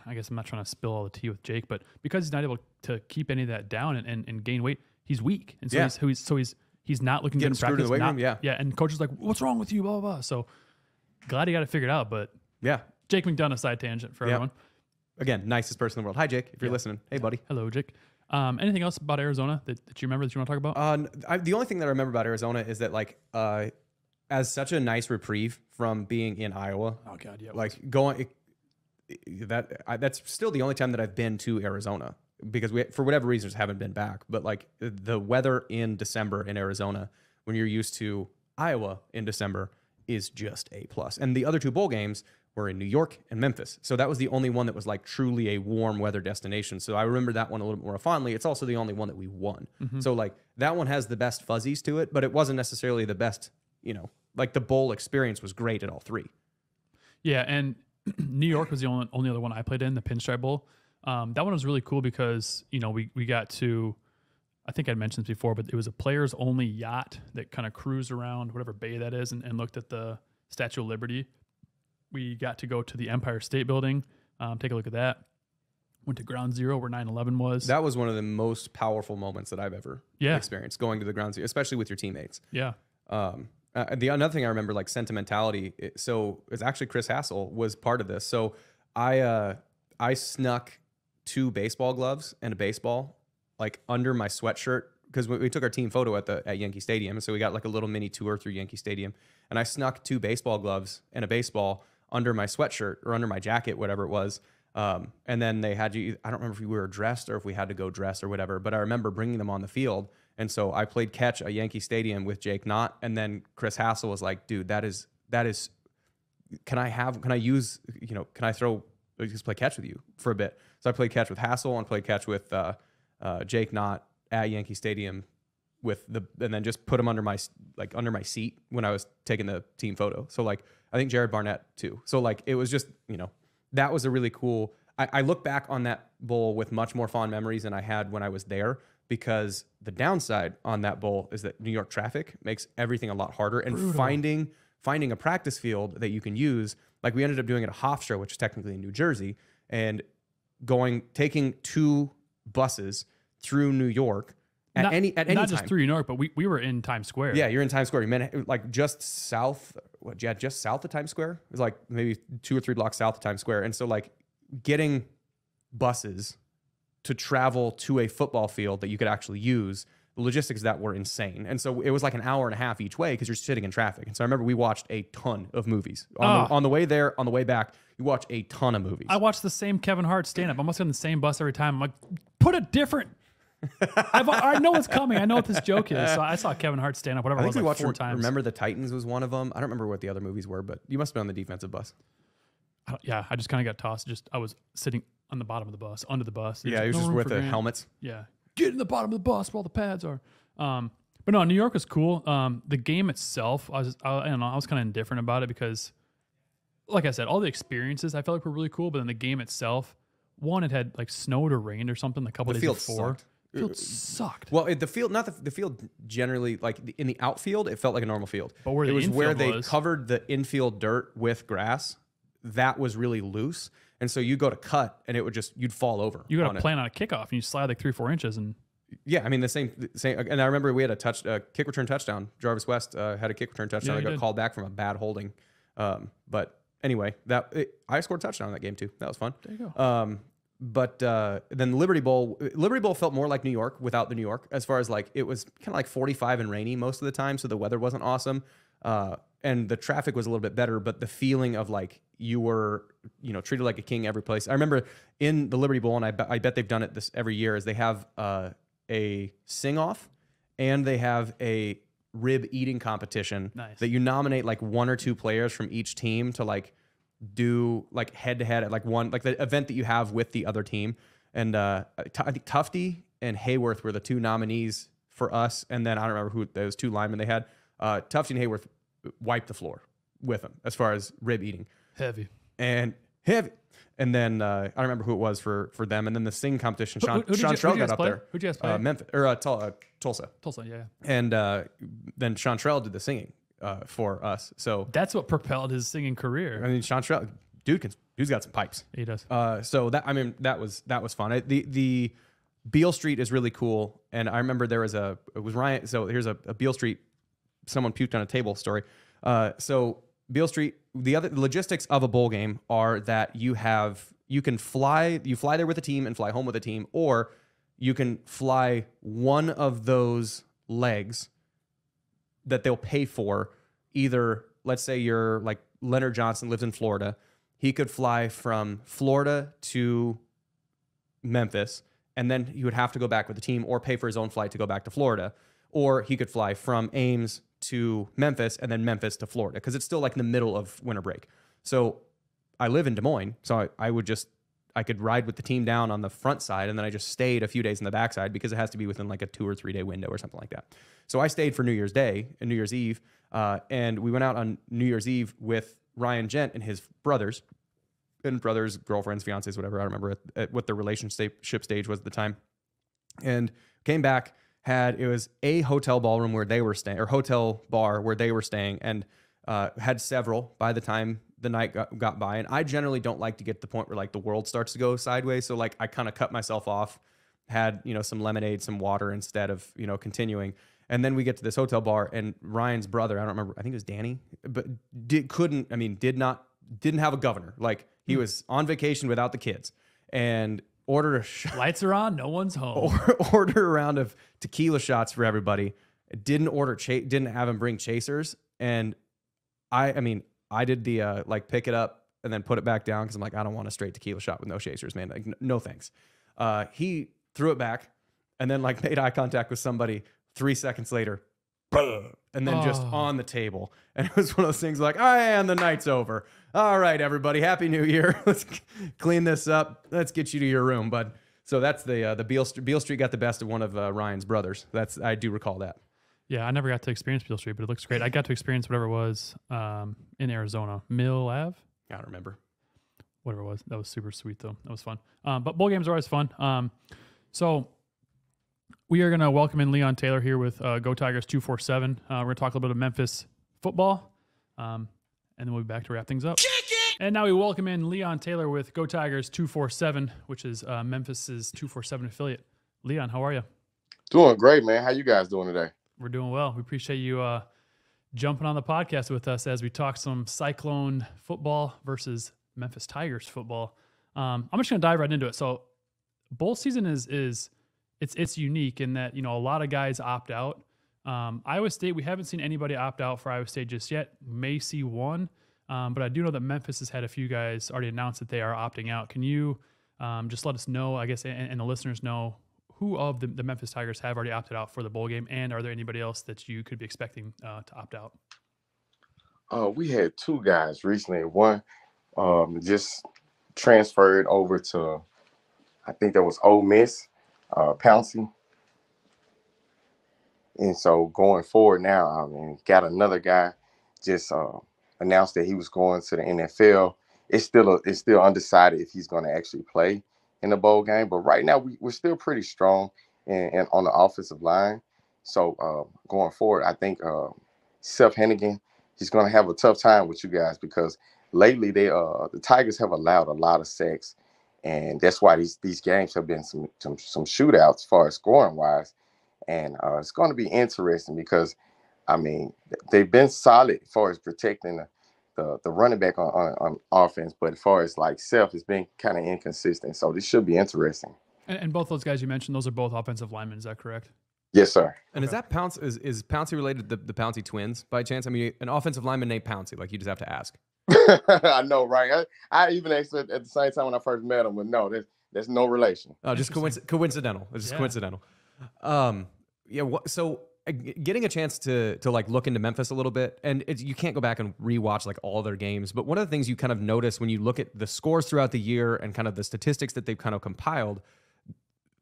I guess I'm not trying to spill all the tea with Jake, but because he's not able to keep any of that down and gain weight, he's weak. And so he's not looking good in practice. In the weight room, yeah. And coach is like, "What's wrong with you?" Blah, blah, blah. So glad he got it figured out, but yeah. Jake McDonough, side tangent for everyone. Again, nicest person in the world. Hi, Jake, if you're listening. Hey, buddy. Hello, Jake. Anything else about Arizona that you remember that you want to talk about? The only thing that I remember about Arizona is that, like, as such a nice reprieve from being in Iowa. Oh God, yeah. Like, that's still the only time that I've been to Arizona, because we, for whatever reasons, haven't been back. But like, the weather in December in Arizona, when you're used to Iowa in December, is just A+. And the other 2 bowl games were in New York and Memphis. So that was the only one that was like truly a warm weather destination. So I remember that one a little bit more fondly. It's also the only one that we won. So like, that one has the best fuzzies to it, but it wasn't necessarily the best, you know, like, the bowl experience was great at all 3. Yeah. And New York was the only other one I played in, the Pinstripe Bowl. That one was really cool because, you know, we got to, I think I'd mentioned this before, but it was a players only yacht that kind of cruised around whatever bay that is and looked at the Statue of Liberty. We got to go to the Empire State Building, take a look at that. Went to Ground Zero where 9/11 was. That was one of the most powerful moments that I've ever experienced, going to the Ground Zero, especially with your teammates. Yeah. Another thing I remember, like, sentimentality. So it's actually Chris Hassel was part of this. So I snuck 2 baseball gloves and a baseball, like, under my sweatshirt, because we took our team photo at Yankee Stadium. So we got like a little mini tour through Yankee Stadium, and I snuck 2 baseball gloves and a baseball under my sweatshirt or under my jacket, whatever it was. And then they had you, I don't remember if we were dressed or if we had to go dress or whatever, but I remember bringing them on the field. And so I played catch at Yankee Stadium with Jake Knott. And then Chris Hassel was like, "Dude, that is, can I just play catch with you for a bit?" So I played catch with Hassel and played catch with Jake Knott at Yankee Stadium and then just put him under my seat when I was taking the team photo. So like, I think Jared Barnett too. So like, it was just, that was a really cool, I look back on that bowl with much more fond memories than I had when I was there, because the downside on that bowl is that New York traffic makes everything a lot harder. And finding a practice field that you can use, like we ended up doing it at Hofstra, which is technically in New Jersey, and taking 2 buses through New York at any time. Not just through New York, but we were in Times Square. Yeah, you're in Times Square. You meant like just south of Times Square. It was like maybe 2 or 3 blocks south of Times Square. And so like getting buses to travel to a football field that you could actually use, the logistics of that were insane. And so it was like an hour and a half each way because you're sitting in traffic. And so I remember we watched a ton of movies. On the way there, on the way back, you watch a ton of movies. I watched the same Kevin Hart stand-up. I'm almost on the same bus every time. I'm like, put a different... I know what's coming. I know what this joke is. So I saw Kevin Hart stand up, whatever. I think it was, we like watched 4 times. Remember the Titans was one of them. I don't remember what the other movies were, but you must have been on the defensive bus. Yeah, I just kind of got tossed. I was sitting on the bottom of the bus, under the bus. Yeah, he was just with the helmets. Yeah, get in the bottom of the bus where all the pads are. But no, New York was cool. The game itself, I don't know, I was kind of indifferent about it because, like I said, all the experiences I felt like were really cool. But then the game itself, one, it had like snowed or rained or something a couple days before. Sucked. The field sucked. Well, the field generally, like in the outfield, it felt like a normal field. But where it was where they covered the infield dirt with grass, that was really loose. And so you go to cut and you'd fall over. You got to plan on a kickoff and you slide like 3 or 4 inches. And yeah, I mean, the same. And I remember we had a kick return touchdown. Jarvis West had a kick return touchdown. Yeah, I got called back from a bad holding. But anyway, I scored a touchdown in that game too. That was fun. There you go. But then Liberty Bowl felt more like New York without the New York, as far as like it was kind of like 45 and rainy most of the time, so the weather wasn't awesome, and the traffic was a little bit better. But the feeling of like you were treated like a king every place. I remember in the Liberty Bowl, and I bet they've done it this every year, is they have a sing off and they have a rib eating competition. Nice. That you nominate like 1 or 2 players from each team to like do like head to head at like one, like the event that you have with the other team. And I think Tufty and Hayworth were the 2 nominees for us. And then I don't remember who those 2 linemen they had. Tufty and Hayworth wiped the floor with them as far as rib eating. Heavy. And then I don't remember who it was for them. And then the sing competition, Sean Trell got up there. Who'd you guys play? Memphis or Tulsa. Tulsa, yeah. And then Sean Trell did the singing for us. So that's what propelled his singing career. I mean, Sean Trell, dude's got some pipes. He does. So that was fun. The Beale Street is really cool. And I remember it was Ryan. So here's a Beale Street, someone puked on a table story. So Beale Street, the logistics of a bowl game are that you fly there with a team and fly home with a team, or you can fly one of those legs that they'll pay for. Either, let's say you're like Leonard Johnson lives in Florida. He could fly from Florida to Memphis, and then he would have to go back with the team or pay for his own flight to go back to Florida. Or he could fly from Ames to Memphis and then Memphis to Florida, because it's still like in the middle of winter break. So I live in Des Moines, so I could ride with the team down on the front side, and then I just stayed a few days in the backside because it has to be within like a 2 or 3 day window or something like that. So I stayed for New Year's Day and New Year's Eve, and we went out on New Year's Eve with Ryan Gent and his brothers, girlfriends, fiancés, whatever. I don't remember what their relationship stage was at the time. And came back, it was a hotel ballroom where they were staying, or hotel bar where they were staying, and had several by the time the night got by. And I generally don't like to get to the point where like the world starts to go sideways. So like I kind of cut myself off, had, some lemonade, some water instead of, continuing. And then we get to this hotel bar, and Ryan's brother, I don't remember, I think it was Danny, but didn't have a governor. Like he was on vacation without the kids, and ordered a shot. Lights are on, no one's home. Order a round of tequila shots for everybody. Didn't have him bring chasers. And I did the like pick it up and then put it back down, because I'm like, I don't want a straight tequila shot with no chasers, man. Like, no thanks. He threw it back and then like made eye contact with somebody 3 seconds later, and then just on the table. And it was one of those things like, and the night's over. All right, everybody, Happy New Year. Let's clean this up. Let's get you to your room, bud. So that's the Beale Street got the best of one of Ryan's brothers. I do recall that. Yeah, I never got to experience Beale Street, but it looks great. I got to experience whatever it was in Arizona. Mill Ave? I don't remember. Whatever it was. That was super sweet, though. That was fun. But bowl games are always fun. So we are going to welcome in Leon Taylor here with GoTigers247. We're going to talk a little bit of Memphis football, and then we'll be back to wrap things up. And now we welcome in Leon Taylor with GoTigers247, which is Memphis's 247 affiliate. Leon, how are you? Doing great, man. How you guys doing today? We're doing well. We appreciate you jumping on the podcast with us as we talk some Cyclone football versus Memphis Tigers football. I'm just going to dive right into it. So bowl season it's unique in that, a lot of guys opt out. Iowa State, we haven't seen anybody opt out for Iowa State just yet. May see one, but I do know that Memphis has had a few guys already announce that they are opting out. Can you just let us know, I guess, and the listeners know, who of the Memphis Tigers have already opted out for the bowl game, and are there anybody else that you could be expecting to opt out? We had two guys recently. One just transferred over to, I think that was Ole Miss, Pouncey. And so going forward now, got another guy just announced that he was going to the NFL. It's still undecided if he's going to actually play in the bowl game, but right now we're still pretty strong and on the offensive line. So going forward, I think Seth Hennigan, he's going to have a tough time with you guys because lately the Tigers have allowed a lot of sacks, and that's why these games have been some shootouts as far as scoring wise. And it's going to be interesting because they've been solid as far as protecting the running back on offense, but as far as like Seth, it's been kind of inconsistent. So this should be interesting. And both those guys you mentioned, those are both offensive linemen. Is that correct? Yes, sir. And is that Pounce? Is Pouncey related to the Pouncey twins by chance? I mean, an offensive lineman named Pouncey, like you just have to ask. I know, right? I even asked at the same time when I first met him, but no, there's no relation. Oh, just coincidental. It's just coincidental. So getting a chance to like look into Memphis a little bit, and you can't go back and rewatch like all their games, but one of the things you kind of notice when you look at the scores throughout the year and kind of the statistics that they've kind of compiled,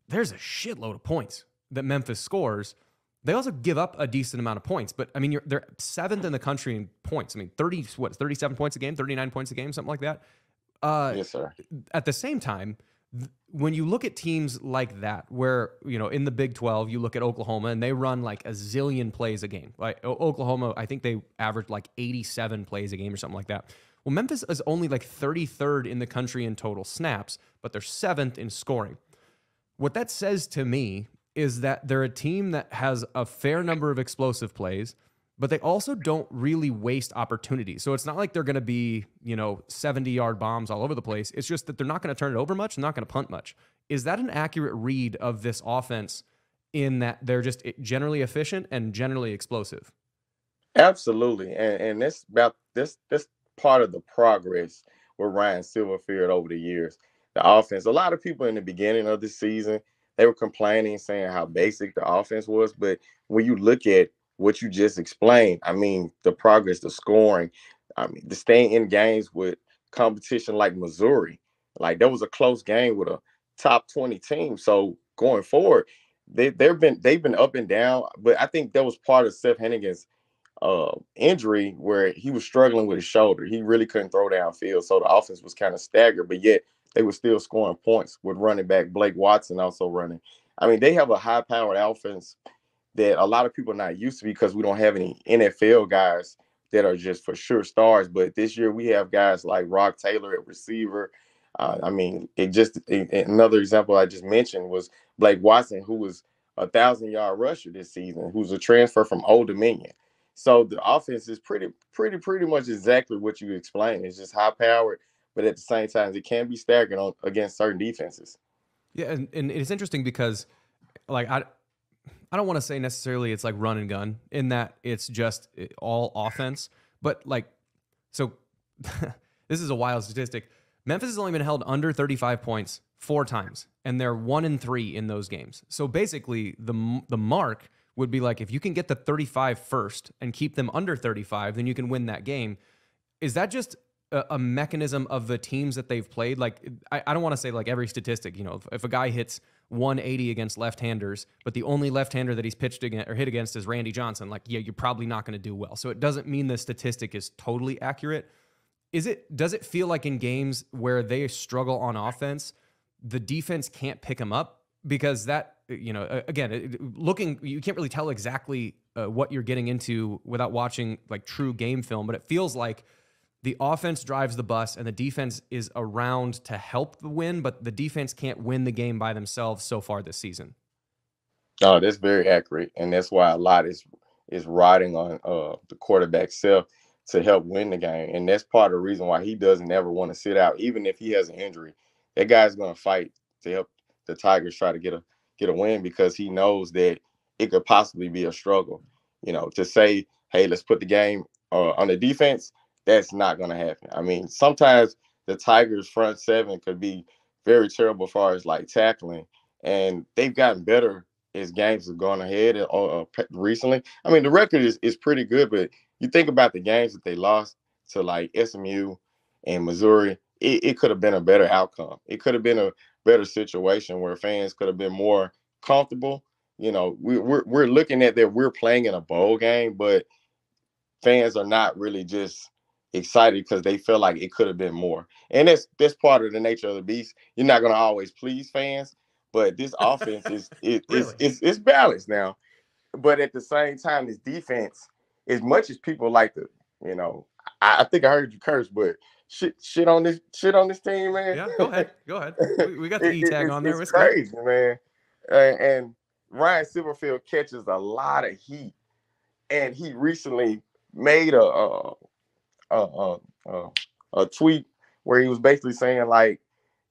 there's a shitload of points that Memphis scores. They also give up a decent amount of points, but I mean, they're 7th in the country in points. I mean, 37 points a game, 39 points a game, something like that. Yes, sir. At the same time, when you look at teams like that, where, in the Big 12, you look at Oklahoma and they run like a zillion plays a game. Like Oklahoma, I think they averaged like 87 plays a game or something like that. Well, Memphis is only like 33rd in the country in total snaps, but they're 7th in scoring. What that says to me is that they're a team that has a fair number of explosive plays, but they also don't really waste opportunities. So it's not like they're going to be, 70-yard bombs all over the place. It's just that they're not going to turn it over much and not going to punt much. Is that an accurate read of this offense in that they're just generally efficient and generally explosive? Absolutely. And that's about this part of the progress with Ryan Silverfield over the years. The offense, a lot of people in the beginning of the season, they were complaining, saying how basic the offense was. But when you look at what you just explained, the progress, the scoring, the staying in games with competition like Missouri, like that was a close game with a top 20 team. So going forward, they've been up and down. But I think that was part of Seth Hennigan's injury where he was struggling with his shoulder. He really couldn't throw downfield. So the offense was kind of staggered, but yet they were still scoring points with running back Blake Watson also running. They have a high-powered offense that a lot of people are not used to because we don't have any NFL guys that are just for sure stars. But this year we have guys like Rock Taylor at receiver. Another example I just mentioned was Blake Watson, who was a 1,000-yard rusher this season, who's a transfer from Old Dominion. So the offense is pretty much exactly what you explained. It's just high-powered, but at the same time, it can be staggering against certain defenses. Yeah, and it's interesting because, like, I don't want to say necessarily it's like run and gun in that it's just all offense, but like, so this is a wild statistic. Memphis has only been held under 35 points 4 times, and they're 1-3 in those games. So basically, the mark would be like, if you can get the 35 first and keep them under 35, then you can win that game. Is that just a mechanism of the teams that they've played. Like, I don't want to say like every statistic, you know, if a guy hits 180 against left-handers, but the only left-hander that he's pitched against or hit against is Randy Johnson, like, yeah, you're probably not going to do well. So it doesn't mean the statistic is totally accurate. Does it feel like in games where they struggle on offense, the defense can't pick them up? Because that, you know, again, you can't really tell exactly what you're getting into without watching like true game film, but it feels like the offense drives the bus and the defense is around to help the win, but the defense can't win the game by themselves so far this season. Oh, that's very accurate. And that's why a lot is riding on the quarterback self to help win the game. And that's part of the reason why he doesn't ever want to sit out. Even if he has an injury, that guy's going to fight to help the Tigers try to get a win, because he knows that it could possibly be a struggle. You know, to say, hey, let's put the game on the defense, that's not going to happen. I mean, sometimes the Tigers front seven could be very terrible as far as like tackling, and they've gotten better as games have gone ahead recently. I mean, the record is pretty good, but you think about the games that they lost to like SMU and Missouri, it could have been a better outcome. It could have been a better situation where fans could have been more comfortable. You know, we're looking at that we're playing in a bowl game, but fans are not really just excited because they feel like it could have been more. And that's part of the nature of the beast. You're not going to always please fans, but this offense is balanced now. But at the same time, this defense, as much as people like to, you know, I think I heard you curse, but shit on this team, man. Yeah, go ahead. We got the E-tag on there. It's crazy, man. And Ryan Silverfield catches a lot of heat, and he recently made a tweet where he was basically saying, like,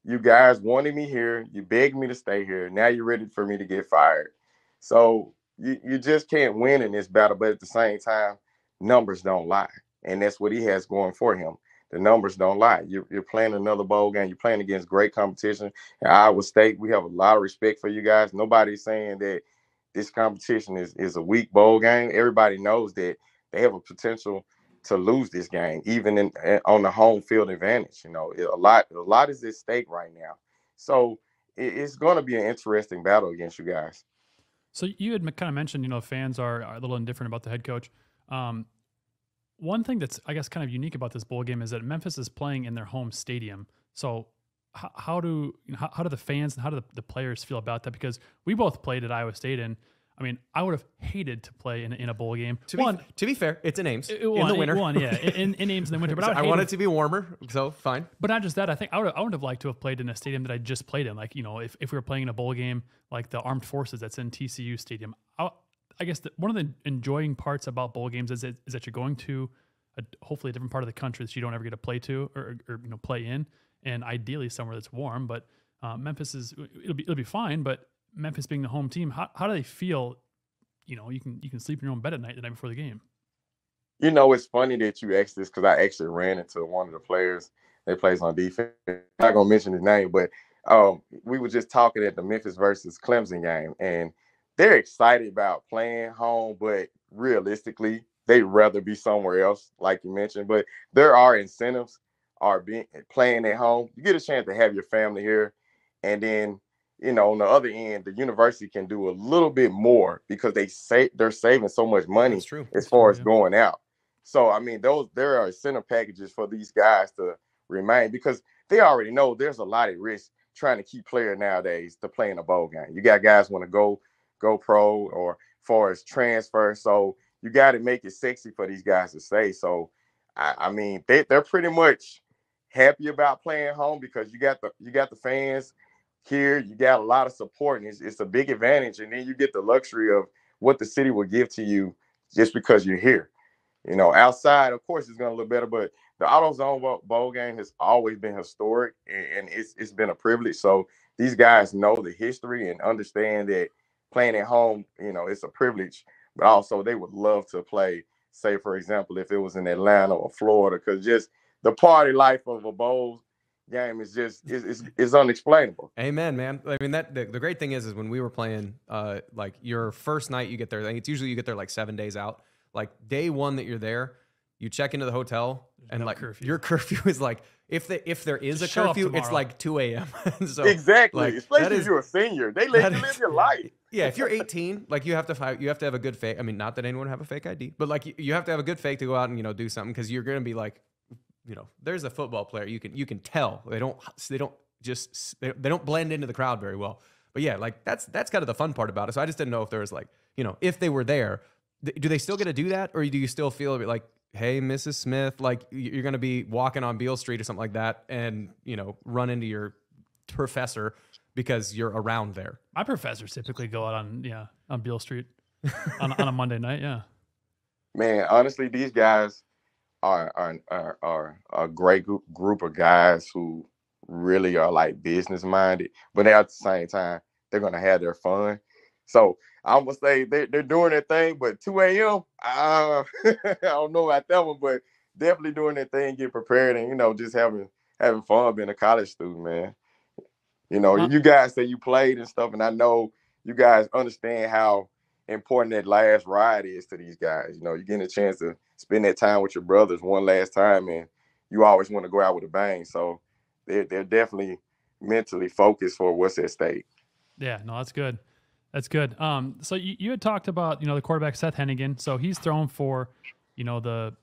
you guys wanted me here, you begged me to stay here, now you're ready for me to get fired. So you just can't win in this battle, but at the same time, numbers don't lie. And that's what he has going for him. The numbers don't lie. You're playing another bowl game. You're playing against great competition. At Iowa State, we have a lot of respect for you guys. Nobody's saying that this competition is a weak bowl game. Everybody knows that they have a potential to lose this game, even on the home field advantage. You know, a lot is at stake right now. So it's going to be an interesting battle against you guys. So you had kind of mentioned, you know, fans are a little indifferent about the head coach. One thing that's, I guess, kind of unique about this bowl game is that Memphis is playing in their home stadium. So how do the fans and how do the players feel about that? Because we both played at Iowa State, and I mean, I would have hated to play in a bowl game. To be fair, it's in Ames in the winter. In Ames in the winter. But I want it to be warmer, so fine. But not just that. I think I would have liked to have played in a stadium that I just played in. Like, you know, if we were playing in a bowl game like the Armed Forces that's in TCU Stadium. I guess one of the enjoying parts about bowl games is that you're going to hopefully a different part of the country that you don't ever get to play to or you know, play in, and ideally somewhere that's warm. But Memphis it'll be fine. But Memphis being the home team, how do they feel? You know, you can sleep in your own bed at night the night before the game. You know, it's funny that you asked this because I actually ran into one of the players that plays on defense. I'm not gonna mention his name, but we were just talking at the Memphis versus Clemson game, and they're excited about playing home, but realistically, they'd rather be somewhere else, like you mentioned. But there are incentives playing at home. You get a chance to have your family here, and then, you know, on the other end, the university can do a little bit more because they're saving so much money as far as going out. So, I mean, there are incentive packages for these guys to remain, because they already know there's a lot of risk trying to keep players nowadays to play in a bowl game. You got guys want to go pro or far as transfer. So you got to make it sexy for these guys to stay. So, I mean, they're pretty much happy about playing home because you got the fans here, you got a lot of support, and it's a big advantage. And then you get the luxury of what the city will give to you just because you're here. You know, outside, of course, it's going to look better, but the AutoZone Bowl game has always been historic, and it's been a privilege. So these guys know the history and understand that playing at home, you know, it's a privilege, but also they would love to play, say, for example, if it was in Atlanta or Florida, because just the party life of a bowl game is just is unexplainable. Amen, man. I mean, the great thing is when we were playing, like your first night you get there, it's usually you get there like 7 days out. Like day one that you're there, you check into the hotel and no like curfew. your curfew is like, if there is a Show up curfew, it's tomorrow. like 2 a.m. So Exactly. like, Especially if you're a senior. They let you live your life. Yeah, if you're 18, like you have to have a good fake. I mean, not that anyone would have a fake ID, but like you have to have a good fake to go out and, you know, do something, because you're gonna be like, you know, there's a football player. You can tell they don't blend into the crowd very well. But yeah, like that's kind of the fun part about it. So I just didn't know if there was like, you know, if they were there, do they still get to do that, or do you still feel like, hey, Mrs. Smith, like you're going to be walking on Beale Street or something like that, and, you know, run into your professor because you're around there? My professors typically go out on Beale Street on a Monday night. Yeah, Man, honestly, these guys are a great group of guys who really are like business minded, but at the same time, they're gonna have their fun. So I'm gonna say they're doing their thing, but 2 a.m. I don't know about that one, but definitely doing their thing, get prepared, and, you know, just having fun being a college student, man. You know, you guys say you played and stuff, and I know you guys understand how important that last ride is to these guys. You know, you're getting a chance to spend that time with your brothers one last time, and you always want to go out with a bang. So they're definitely mentally focused for what's at stake. Yeah, no, that's good. That's good. So you had talked about, you know, the quarterback Seth Hennigan. So he's thrown for, you know, the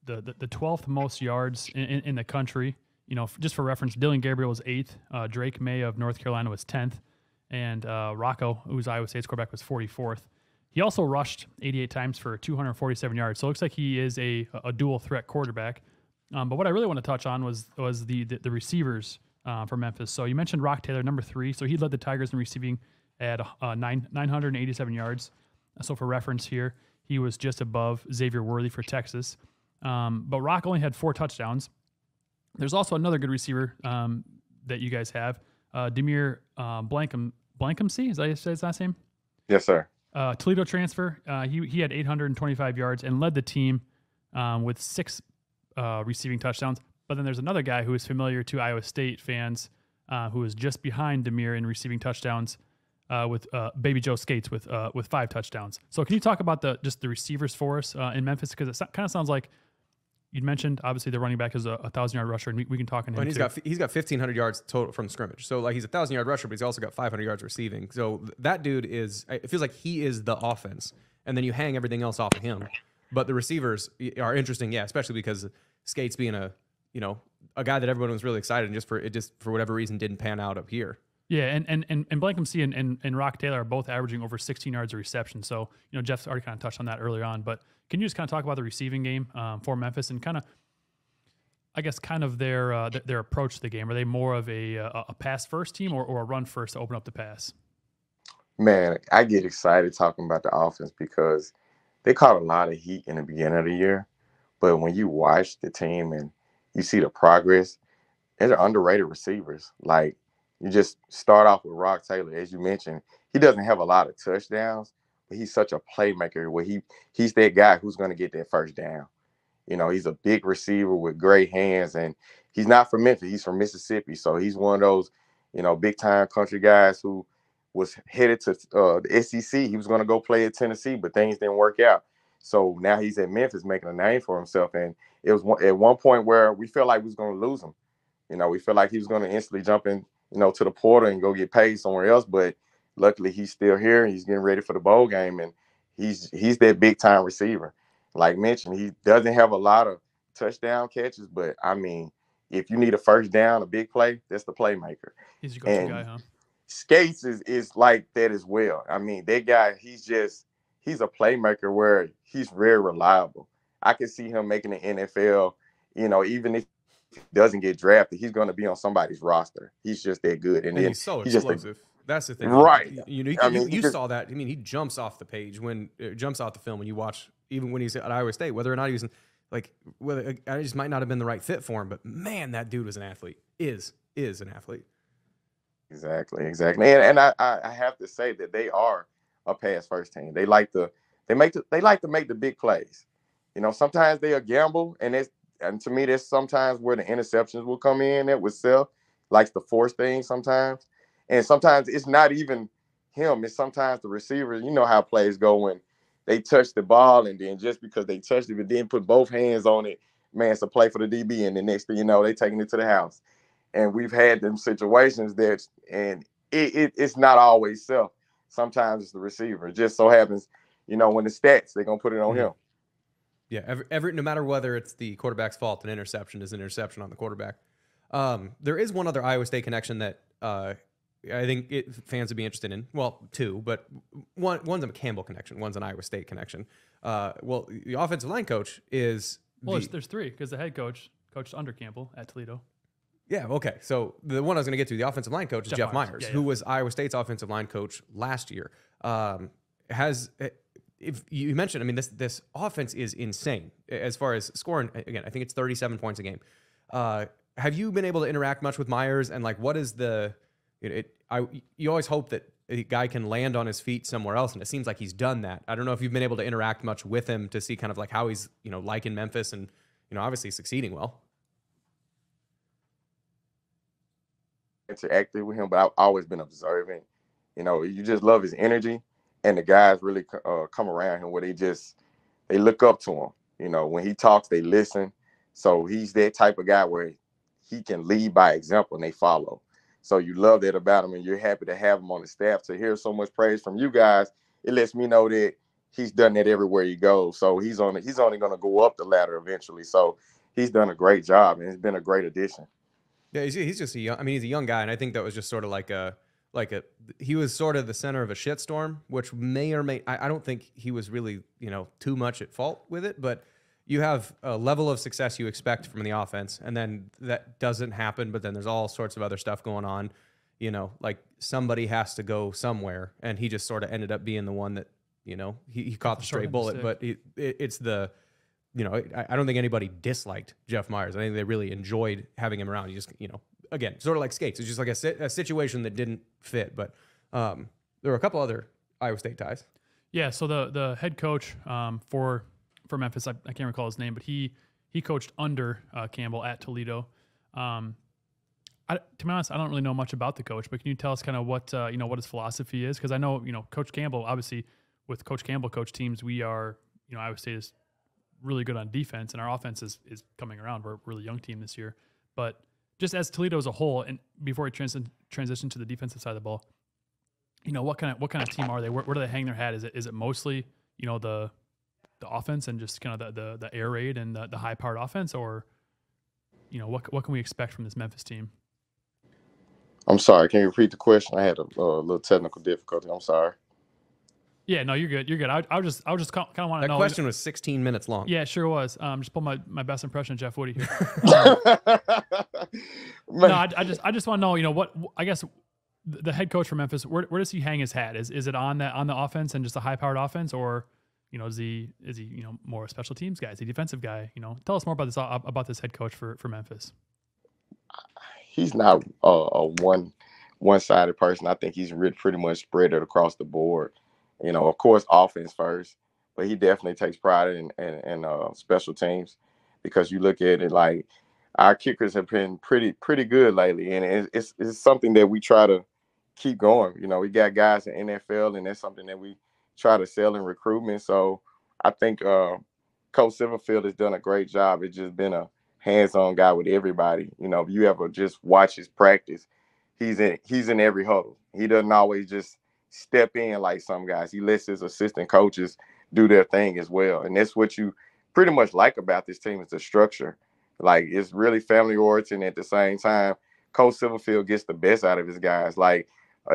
12th most yards in the country. You know, just for reference, Dylan Gabriel was 8th. Drake May of North Carolina was 10th. And Rocco, who's Iowa State's quarterback, was 44th. He also rushed 88 times for 247 yards. So it looks like he is a dual threat quarterback. But what I really want to touch on was the receivers for Memphis. So you mentioned Rock Taylor, number 3. So he led the Tigers in receiving at 987 yards. So for reference here, he was just above Xavier Worthy for Texas. But Rock only had 4 touchdowns. There's also another good receiver that you guys have, Demir Blankumsey. Is that his last name? Yes, sir. Toledo transfer. He had 825 yards and led the team with 6 receiving touchdowns. But then there's another guy who is familiar to Iowa State fans who is just behind Demir in receiving touchdowns with Baby Joe Skates with 5 touchdowns. So can you talk about the receivers for us in Memphis? Because it kind of sounds like you'd mentioned, obviously, the running back is a 1,000-yard rusher, and we can talk on him, and he's got 1,500 yards total from scrimmage. So, like, he's a 1,000-yard rusher, but he's also got 500 yards receiving. So that dude it feels like he is the offense, and then you hang everything else off of him. But the receivers are interesting, yeah, especially because Skates being a guy that everyone was really excited, and just for whatever reason didn't pan out up here. Yeah, and Blankumsey and Rock Taylor are both averaging over 16 yards of reception. So, you know, Jeff's already kind of touched on that earlier on. But can you just kind of talk about the receiving game for Memphis and kind of their approach to the game? Are they more of a pass first team or a run first to open up the pass? Man, I get excited talking about the offense because they caught a lot of heat in the beginning of the year. But when you watch the team and you see the progress, they're underrated receivers. Like, you just start off with Rock Taylor. As you mentioned, he doesn't have a lot of touchdowns, but he's such a playmaker where he's that guy who's going to get that first down. You know, he's a big receiver with great hands, and he's not from Memphis. He's from Mississippi. So he's one of those, you know, big-time country guys who was headed to the SEC. He was going to go play at Tennessee, but things didn't work out. So now he's at Memphis making a name for himself. And it was at one point where we felt like we was going to lose him. You know, we felt like he was going to instantly jump in, you know, to the portal and go get paid somewhere else. But luckily he's still here. He's getting ready for the bowl game, and he's that big time receiver. Like mentioned, he doesn't have a lot of touchdown catches, but I mean, if you need a first down, a big play, that's the playmaker. He's your go-to guy, huh? Skates is like that as well. I mean, that guy, he's a playmaker where he's very reliable. I can see him making the NFL, you know, even if he doesn't get drafted, he's going to be on somebody's roster. He's just that good. And then he's so explosive. That's the thing. Right. You saw that. I mean, he jumps off the page jumps off the film when you watch, even when he's at Iowa State, whether or not he was whether I just might not have been the right fit for him, but man, that dude was an athlete, is an athlete. Exactly. And I have to say that they are a pass first team. They like to make the big plays. You know, sometimes they'll gamble, and to me, that's sometimes where the interceptions will come in. That with Self likes to force things sometimes. And sometimes it's not even him. It's sometimes the receiver. You know how plays go when they touch the ball, and then just because they touched it, but then put both hands on it, man, it's a play for the DB, and the next thing you know, they taking it to the house. And we've had them situations that, and it's not always self. Sometimes it's the receiver. It just so happens, when the stats, they're going to put it on him. Yeah, every no matter whether it's the quarterback's fault, an interception is an interception on the quarterback. There is one other Iowa State connection that I think fans would be interested in. Well, two, but one's a Campbell connection, one's an Iowa State connection. Well, the offensive line coach is... Well, there's three, because the head coach coached under Campbell at Toledo. Yeah, okay. So the one I was going to get to, the offensive line coach is Jeff Myers, who was Iowa State's offensive line coach last year. If you mentioned, I mean, this offense is insane as far as scoring. Again, I think it's 37 points a game. Have you been able to interact much with Myers? And like, what is you always hope that a guy can land on his feet somewhere else, and it seems like he's done that. I don't know if you've been able to interact much with him to see kind of like how he's, like in Memphis and, obviously succeeding well. Interacted with him, but I've always been observing. You just love his energy, and the guys really come around him where they look up to him. When he talks, they listen. So he's that type of guy where he can lead by example and they follow. So you love that about him, and you're happy to have him on the staff. To hear so much praise from you guys, it lets me know that he's done that everywhere he goes. So he's only going to go up the ladder eventually. So he's done a great job, and it's been a great addition. Yeah, he's just he's a young guy, and I think that was just sort of he was sort of the center of a shitstorm, which may or may, I don't think he was really, too much at fault with it, but you have a level of success you expect from the offense, and then that doesn't happen, but then there's all sorts of other stuff going on, like somebody has to go somewhere, and he just sort of ended up being the one that, he caught the stray bullet, but it's the... I don't think anybody disliked Jeff Myers. I think they really enjoyed having him around. He just, again, sort of like Skates. It's just like a situation that didn't fit. But there were a couple other Iowa State ties. Yeah. So the head coach for Memphis, I can't recall his name, but he coached under Campbell at Toledo. To be honest, I don't really know much about the coach, but can you tell us kind of what his philosophy is? Because I know, Coach Campbell, obviously, with Coach Campbell coach teams, we are, Iowa State is really good on defense, and our offense is coming around. We're a really young team this year, but just as Toledo as a whole, and before we transition to the defensive side of the ball, what kind of team are they? Where do they hang their hat? Is it mostly the offense and just kind of the air raid and the high powered offense, or what can we expect from this Memphis team? I'm sorry, can you repeat the question? I had a little technical difficulty. I'm sorry. Yeah, no, you're good. You're good. I just kind of want to know. That question was 16 minutes long. Yeah, it sure was. Just pull my best impression of Jeff Woody here. No, I just want to know, what I guess the head coach for Memphis, where does he hang his hat? Is it on the offense and just a high powered offense, or is he more a special teams guy? Is he a defensive guy? Tell us more about this head coach for Memphis. He's not a one-sided person. I think he's pretty much spread it across the board. Of course, offense first, but he definitely takes pride in special teams, because you look at it like our kickers have been pretty good lately, and it's something that we try to keep going. We got guys in NFL, and that's something that we try to sell in recruitment. So I think Coach Silverfield has done a great job. It's just been a hands-on guy with everybody. If you ever just watch his practice, he's in every huddle. He doesn't always just step in like some guys. He lets his assistant coaches do their thing as well. And that's what you pretty much like about this team, is the structure. Like, it's really family oriented. At the same time, Coach Silverfield gets the best out of his guys. Like,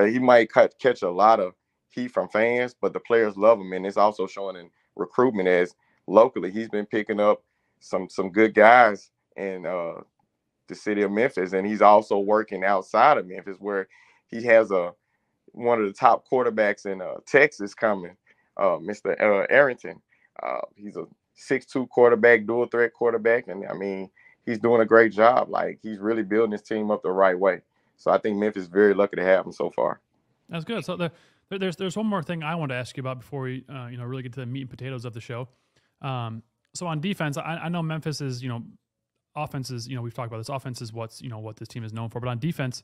he might catch a lot of heat from fans, but the players love him. And it's also showing in recruitment, as locally he's been picking up some good guys in the city of Memphis. And he's also working outside of Memphis, where he has one of the top quarterbacks in Texas coming, Mr. Arrington. He's a 6'2" quarterback, dual threat quarterback. And I mean, he's doing a great job. Like, he's really building his team up the right way. So I think Memphis is very lucky to have him so far. That's good. So there's one more thing I want to ask you about before we really get to the meat and potatoes of the show. So on defense, I know Memphis is, offense is, we've talked about this. Offense is what this team is known for. But on defense,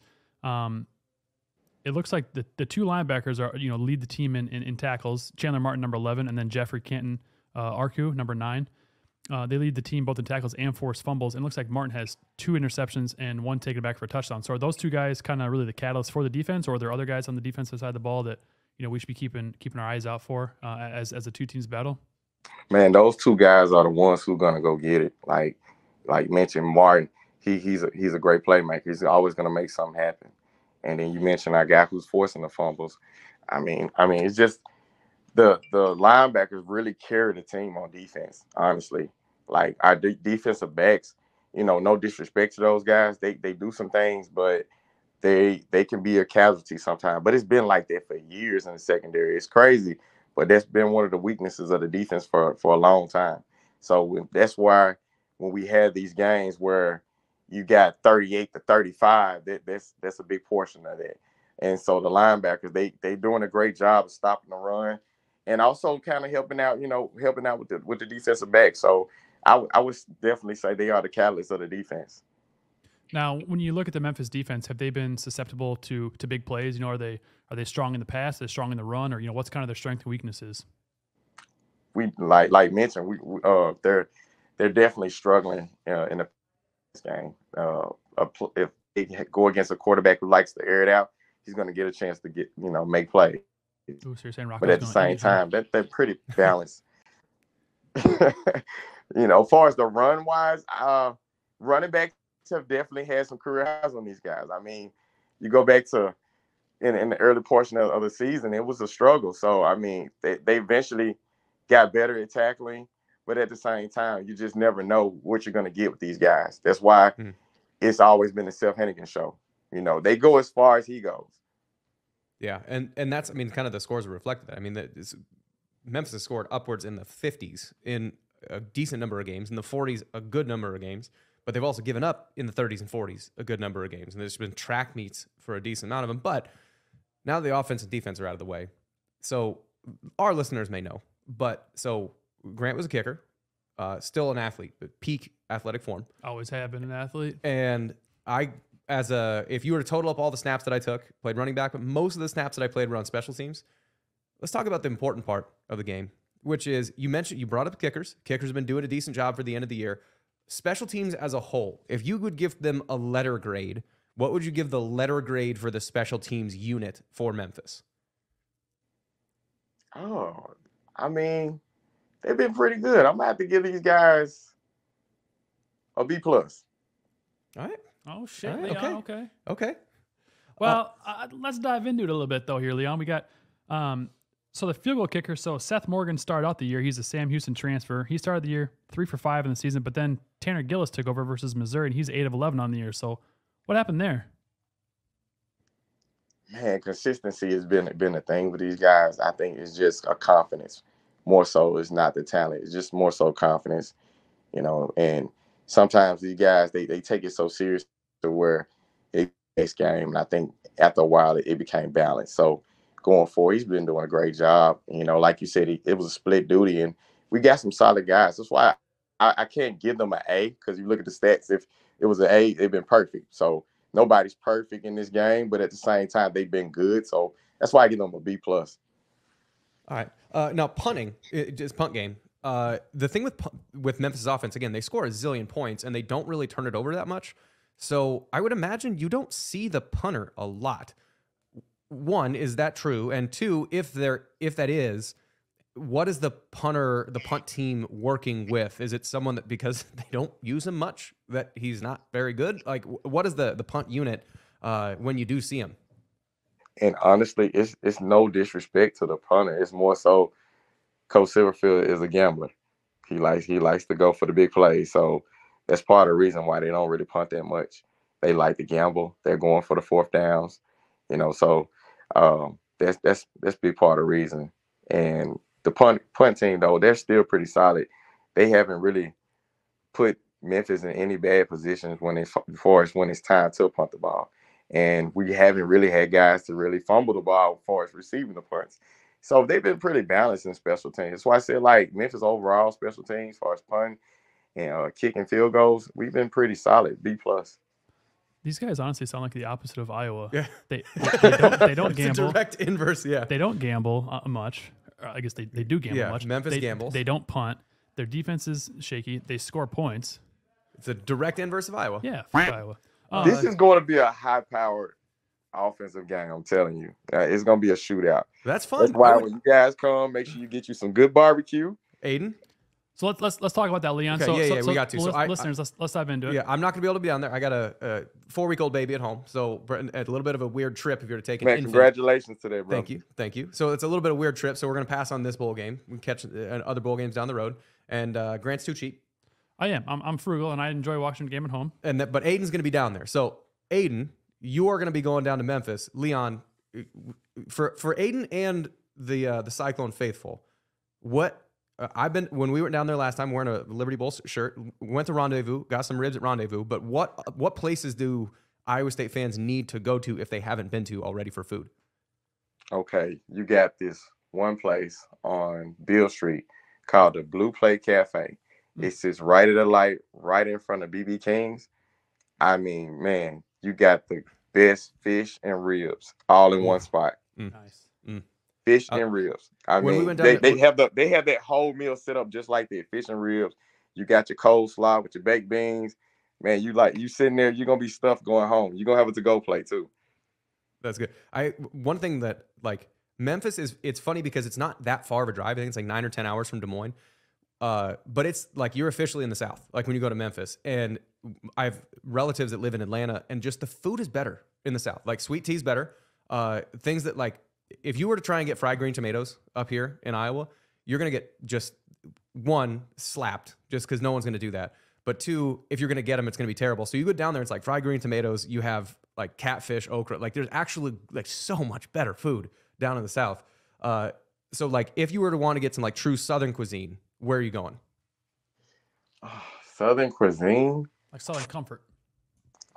it looks like the two linebackers are, lead the team in tackles. Chandler Martin, number 11, and then Jeffrey Canton Arku, number 9. They lead the team both in tackles and forced fumbles. And it looks like Martin has 2 interceptions and 1 taken back for a touchdown. So are those 2 guys kind of really the catalyst for the defense, or are there other guys on the defensive side of the ball that we should be keeping our eyes out for as the 2 teams battle? Man, those 2 guys are the ones who are gonna go get it. Like mentioned, Martin, he's a great playmaker. He's always gonna make something happen. And then you mentioned our guy who's forcing the fumbles. I mean, it's just the linebackers really carry the team on defense, honestly. Like our defensive backs, no disrespect to those guys. They do some things, but they can be a casualty sometimes. But it's been like that for years in the secondary. It's crazy, but that's been one of the weaknesses of the defense for a long time. So that's why when we had these games where you got 38-35, that's a big portion of that. And so the linebackers, they doing a great job of stopping the run and also kind of helping out with the defensive back. So I would definitely say they are the catalyst of the defense. Now, when you look at the Memphis defense, have they been susceptible to big plays? Are they strong in the pass? Are they strong in the run? Or what's kind of their strengths and weaknesses? We like mentioned, they're definitely struggling in the game. If they go against a quarterback who likes to air it out, he's going to get a chance to make plays. Ooh, so you're saying but at the same time, they're pretty balanced. As far as the run wise, running backs have definitely had some career highs on these guys. I mean, you go back to in the early portion of the season, it was a struggle. So I mean, they eventually got better at tackling, but at the same time, you just never know what you're going to get with these guys. That's why it's always been a Seth Hennigan show. They go as far as he goes. Yeah, and that's, kind of the scores reflect that. Memphis has scored upwards in the 50s in a decent number of games, in the 40s a good number of games, but they've also given up in the 30s and 40s a good number of games, and there's been track meets for a decent amount of them. But now the offense and defense are out of the way, so our listeners may know, but so Grant was a kicker, still an athlete, but peak athletic form. Always have been an athlete. And if you were to total up all the snaps that I took, played running back, but most of the snaps that I played were on special teams. Let's talk about the important part of the game, which is you brought up kickers. Kickers have been doing a decent job for the end of the year. Special teams as a whole, if you would give them a letter grade, what would you give the letter grade for the special teams unit for Memphis? Oh, they've been pretty good. I'm going to have to give these guys a B+. All right. Oh, shit, all right, Leon. Okay. Well, let's dive into it a little bit, though, here, Leon. We got so the field goal kicker. So Seth Morgan started out the year. He's a Sam Houston transfer. He started the year 3 for 5 in the season, but then Tanner Gillis took over versus Missouri, and he's 8 of 11 on the year. So what happened there? Man, consistency has been a thing with these guys. I think it's just a confidence. More so, it's not the talent. It's just more so confidence, and sometimes these guys, they take it so serious to where it next game. And I think after a while, it became balanced. So going forward, he's been doing a great job. Like you said, it was a split duty, and we got some solid guys. That's why I can't give them an A, because you look at the stats. If it was an A, they've been perfect. So nobody's perfect in this game, but at the same time, they've been good. So that's why I give them a B+. All right. Now, punting, it's punt game. The thing with Memphis' offense, again, they score a zillion points, and they don't really turn it over that much. So I would imagine you don't see the punter a lot. One, is that true? And two, if that is, what is the punt team working with? Is it someone that, because they don't use him much, that he's not very good? Like, what is the punt unit when you do see him? And honestly, it's no disrespect to the punter. It's more so Coach Silverfield is a gambler. He likes to go for the big plays. So that's part of the reason why they don't really punt that much. They like to gamble. They're going for the 4th downs. So that's big part of the reason. And the punt team, though, they're still pretty solid. They haven't really put Memphis in any bad positions when it's time to punt the ball. And we haven't really had guys to really fumble the ball as far as receiving the punts. So they've been pretty balanced in special teams. That's why I said, like, Memphis overall special teams, as far as punting and kicking field goals, we've been pretty solid, B+. These guys honestly sound like the opposite of Iowa. Yeah. They don't It's gamble. a direct inverse. Yeah. They don't gamble much. I guess they do gamble Yeah, much. Memphis gambles. They don't punt. Their defense is shaky. They score points. It's a direct inverse of Iowa. Yeah, Iowa. This is going to be a high-powered offensive game. I'm telling you, it's going to be a shootout. That's fun. That's why when you guys come, make sure you get you some good barbecue. Aiden. So let's talk about that, Leon. Okay, So, we got to. Well, So listeners, let's dive into it. Yeah, I'm not gonna be able to be down there. I got a 4-week-old baby at home, so a little bit of a weird trip if you're to take an Man, infant. congratulations today, bro. Thank you. So it's a little bit of a weird trip. So we're gonna pass on this bowl game. We can catch other bowl games down the road. And Grant's too cheap. I am. I'm frugal, and I enjoy watching the game at home. But Aiden's gonna be down there. So Aiden, you are gonna be going down to Memphis. Leon, for Aiden and the Cyclone faithful, what? When we went down there last time wearing a Liberty Bowl shirt, went to Rendezvous, got some ribs at Rendezvous. But what places do Iowa State fans need to go to if they haven't been to already for food? Okay, you got this one place on Beale Street called the Blue Plate Cafe. It sits right at the light, right in front of BB King's. I mean, man, you got the best fish and ribs all in one spot. Nice. Fish and ribs. I When we mean, went down they have that whole meal set up just like that. Fish and ribs. You got your coleslaw with your baked beans. Man, you sitting there, you're gonna be stuffed going home. You're gonna have a to-go plate too. That's good. One thing that like Memphis it's funny because it's not that far of a drive. I think it's like 9 or 10 hours from Des Moines. But it's like you're officially in the South, like when you go to Memphis. And I have relatives that live in Atlanta, and just the food is better in the South. Like sweet tea's better. Things that like if you were to try and get fried green tomatoes up here in Iowa, you're going to get just one, slapped just because no one's going to do that. But two, if you're going to get them, it's going to be terrible. So you go down there, it's like fried green tomatoes. You have like catfish, okra. Like there's actually like so much better food down in the South. So like if you were to want to get some like true Southern cuisine, where are you going? Southern cuisine? Like Southern comfort.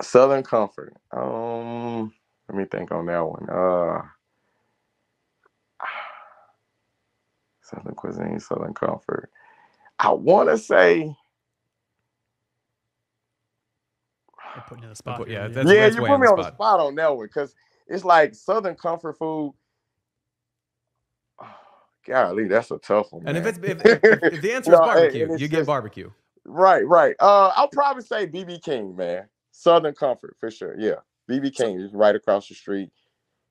Southern comfort. Let me think on that one. Southern cuisine, Southern comfort. I want to say. I'm putting you in the spot. Yeah, You put me on the spot on that one because it's like Southern comfort food. Oh, golly, that's a tough one. And man. if the answer is barbecue, you get barbecue. Right. I'll probably say BB King, man. Southern comfort for sure. Yeah, BB King is right across the street.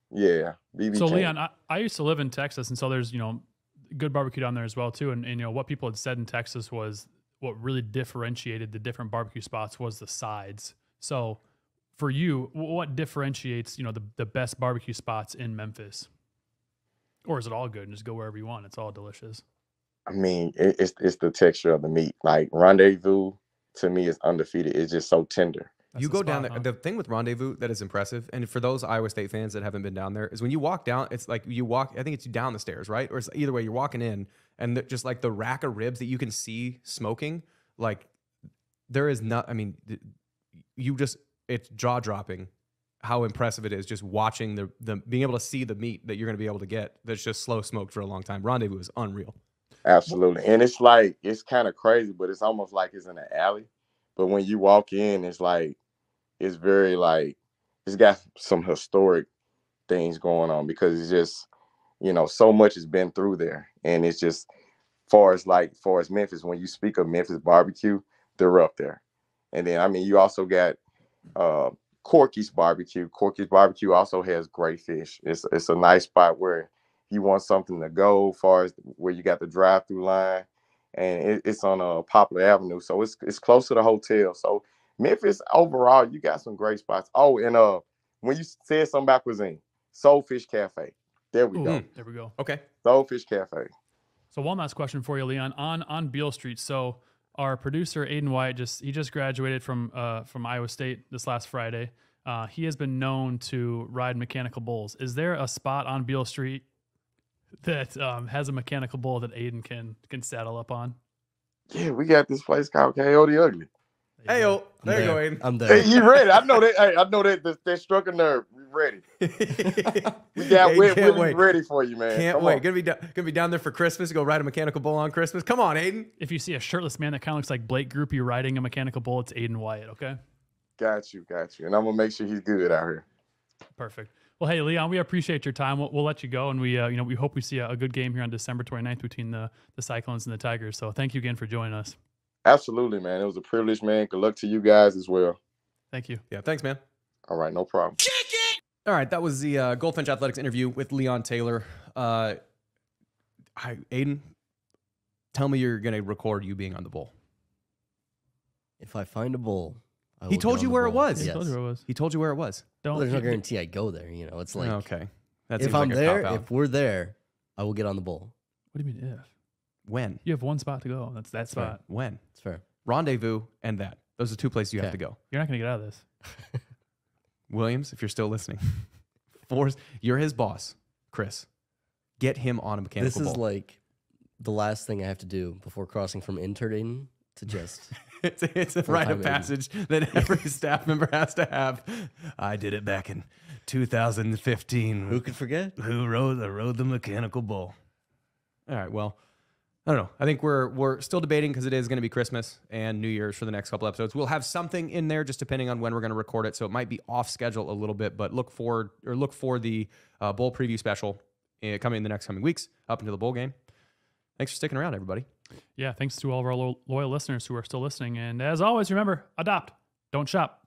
Yeah, BB So King. Leon, I used to live in Texas, and so there's good barbecue down there as well too. And what people had said in Texas was what really differentiated the different barbecue spots was the sides. So for you, what differentiates the best barbecue spots in Memphis? Or is it all good and just go wherever you want? It's all delicious. I mean, it's the texture of the meat. Like Rendezvous to me is undefeated. It's just so tender. You go down there. The thing with Rendezvous that is impressive, and for those Iowa State fans that haven't been down there, is when you walk down, it's like you walk, I think it's down the stairs, right? Or it's either way, you're walking in, and just like the rack of ribs that you can see smoking, like there is not, I mean, it's jaw dropping how impressive it is just watching the being able to see the meat that you're going to be able to get that's just slow smoked for a long time. Rendezvous is unreal. Absolutely. And it's like, it's kind of crazy, but it's almost like it's in an alley. But when you walk in, it's like, it's very like, it's got some historic things going on because it's just, so much has been through there. And it's just, far as Memphis, when you speak of Memphis barbecue, they're up there. And then, I mean, you also got Corky's barbecue. Corky's barbecue also has great fish. It's a nice spot where you want something to go far as where you got the drive-through line. And it's on Poplar Avenue. So it's close to the hotel. So Memphis, overall, you got some great spots. Oh, and when you said something about cuisine, Soulfish Cafe. There we go. There we go. Okay. Soulfish Cafe. So one last question for you, Leon. On Beale Street. So our producer, Aiden White, he just graduated from Iowa State this last Friday. He has been known to ride mechanical bulls. Is there a spot on Beale Street that has a mechanical bull that Aiden can saddle up on? Yeah, we got this place called KO the Ugly. Hey, there you go, Aiden. I'm there. Hey, you ready? I know that. Hey, I know that struck a nerve. We ready. We got Willie ready for you, man. Can't wait. Gonna be down there for Christmas. Go ride a mechanical bull on Christmas. Come on, Aiden. If you see a shirtless man that kind of looks like Blake Groupie riding a mechanical bull, it's Aiden Wyatt. Okay. Got you. And I'm gonna make sure he's good out here. Perfect. Well, hey, Leon, we appreciate your time. We'll let you go, and we hope we see a good game here on December 29th between the Cyclones and the Tigers. So thank you again for joining us. Absolutely, man. It was a privilege, man. Good luck to you guys as well. Thank you. Yeah, thanks, man. All right, no problem. All right, that was the Goldfinch Athletics interview with Leon Taylor. Aiden, tell me you're going to record you being on the bowl. If I find a bowl, I He will told get you on the where it bowl. was. He Yes. told you where it was. He told you where it was. Don't. Well, there's no guarantee I go there. You know, it's like Okay. That if seems I'm like a there, cop-out. if we're there, I will get on the bowl. What do you mean if? When? You have one spot to go. That's that spot. When? It's fair. Rendezvous and that. Those are two places you have to go. You're not going to get out of this. Williams, if you're still listening, you're his boss, Chris. Get him on a mechanical This is bull. like the last thing I have to do before crossing from interning to just. It's a rite of passage that every staff member has to have. I did it back in 2015. Who could forget? I rode the mechanical bull. All right, well, I don't know. I think we're still debating because it is going to be Christmas and New Year's for the next couple episodes. We'll have something in there just depending on when we're going to record it, so it might be off schedule a little bit. But look for the bowl preview special coming in the next coming weeks up until the bowl game. Thanks for sticking around, everybody. Yeah, thanks to all of our loyal listeners who are still listening. And as always, remember, adopt, don't shop.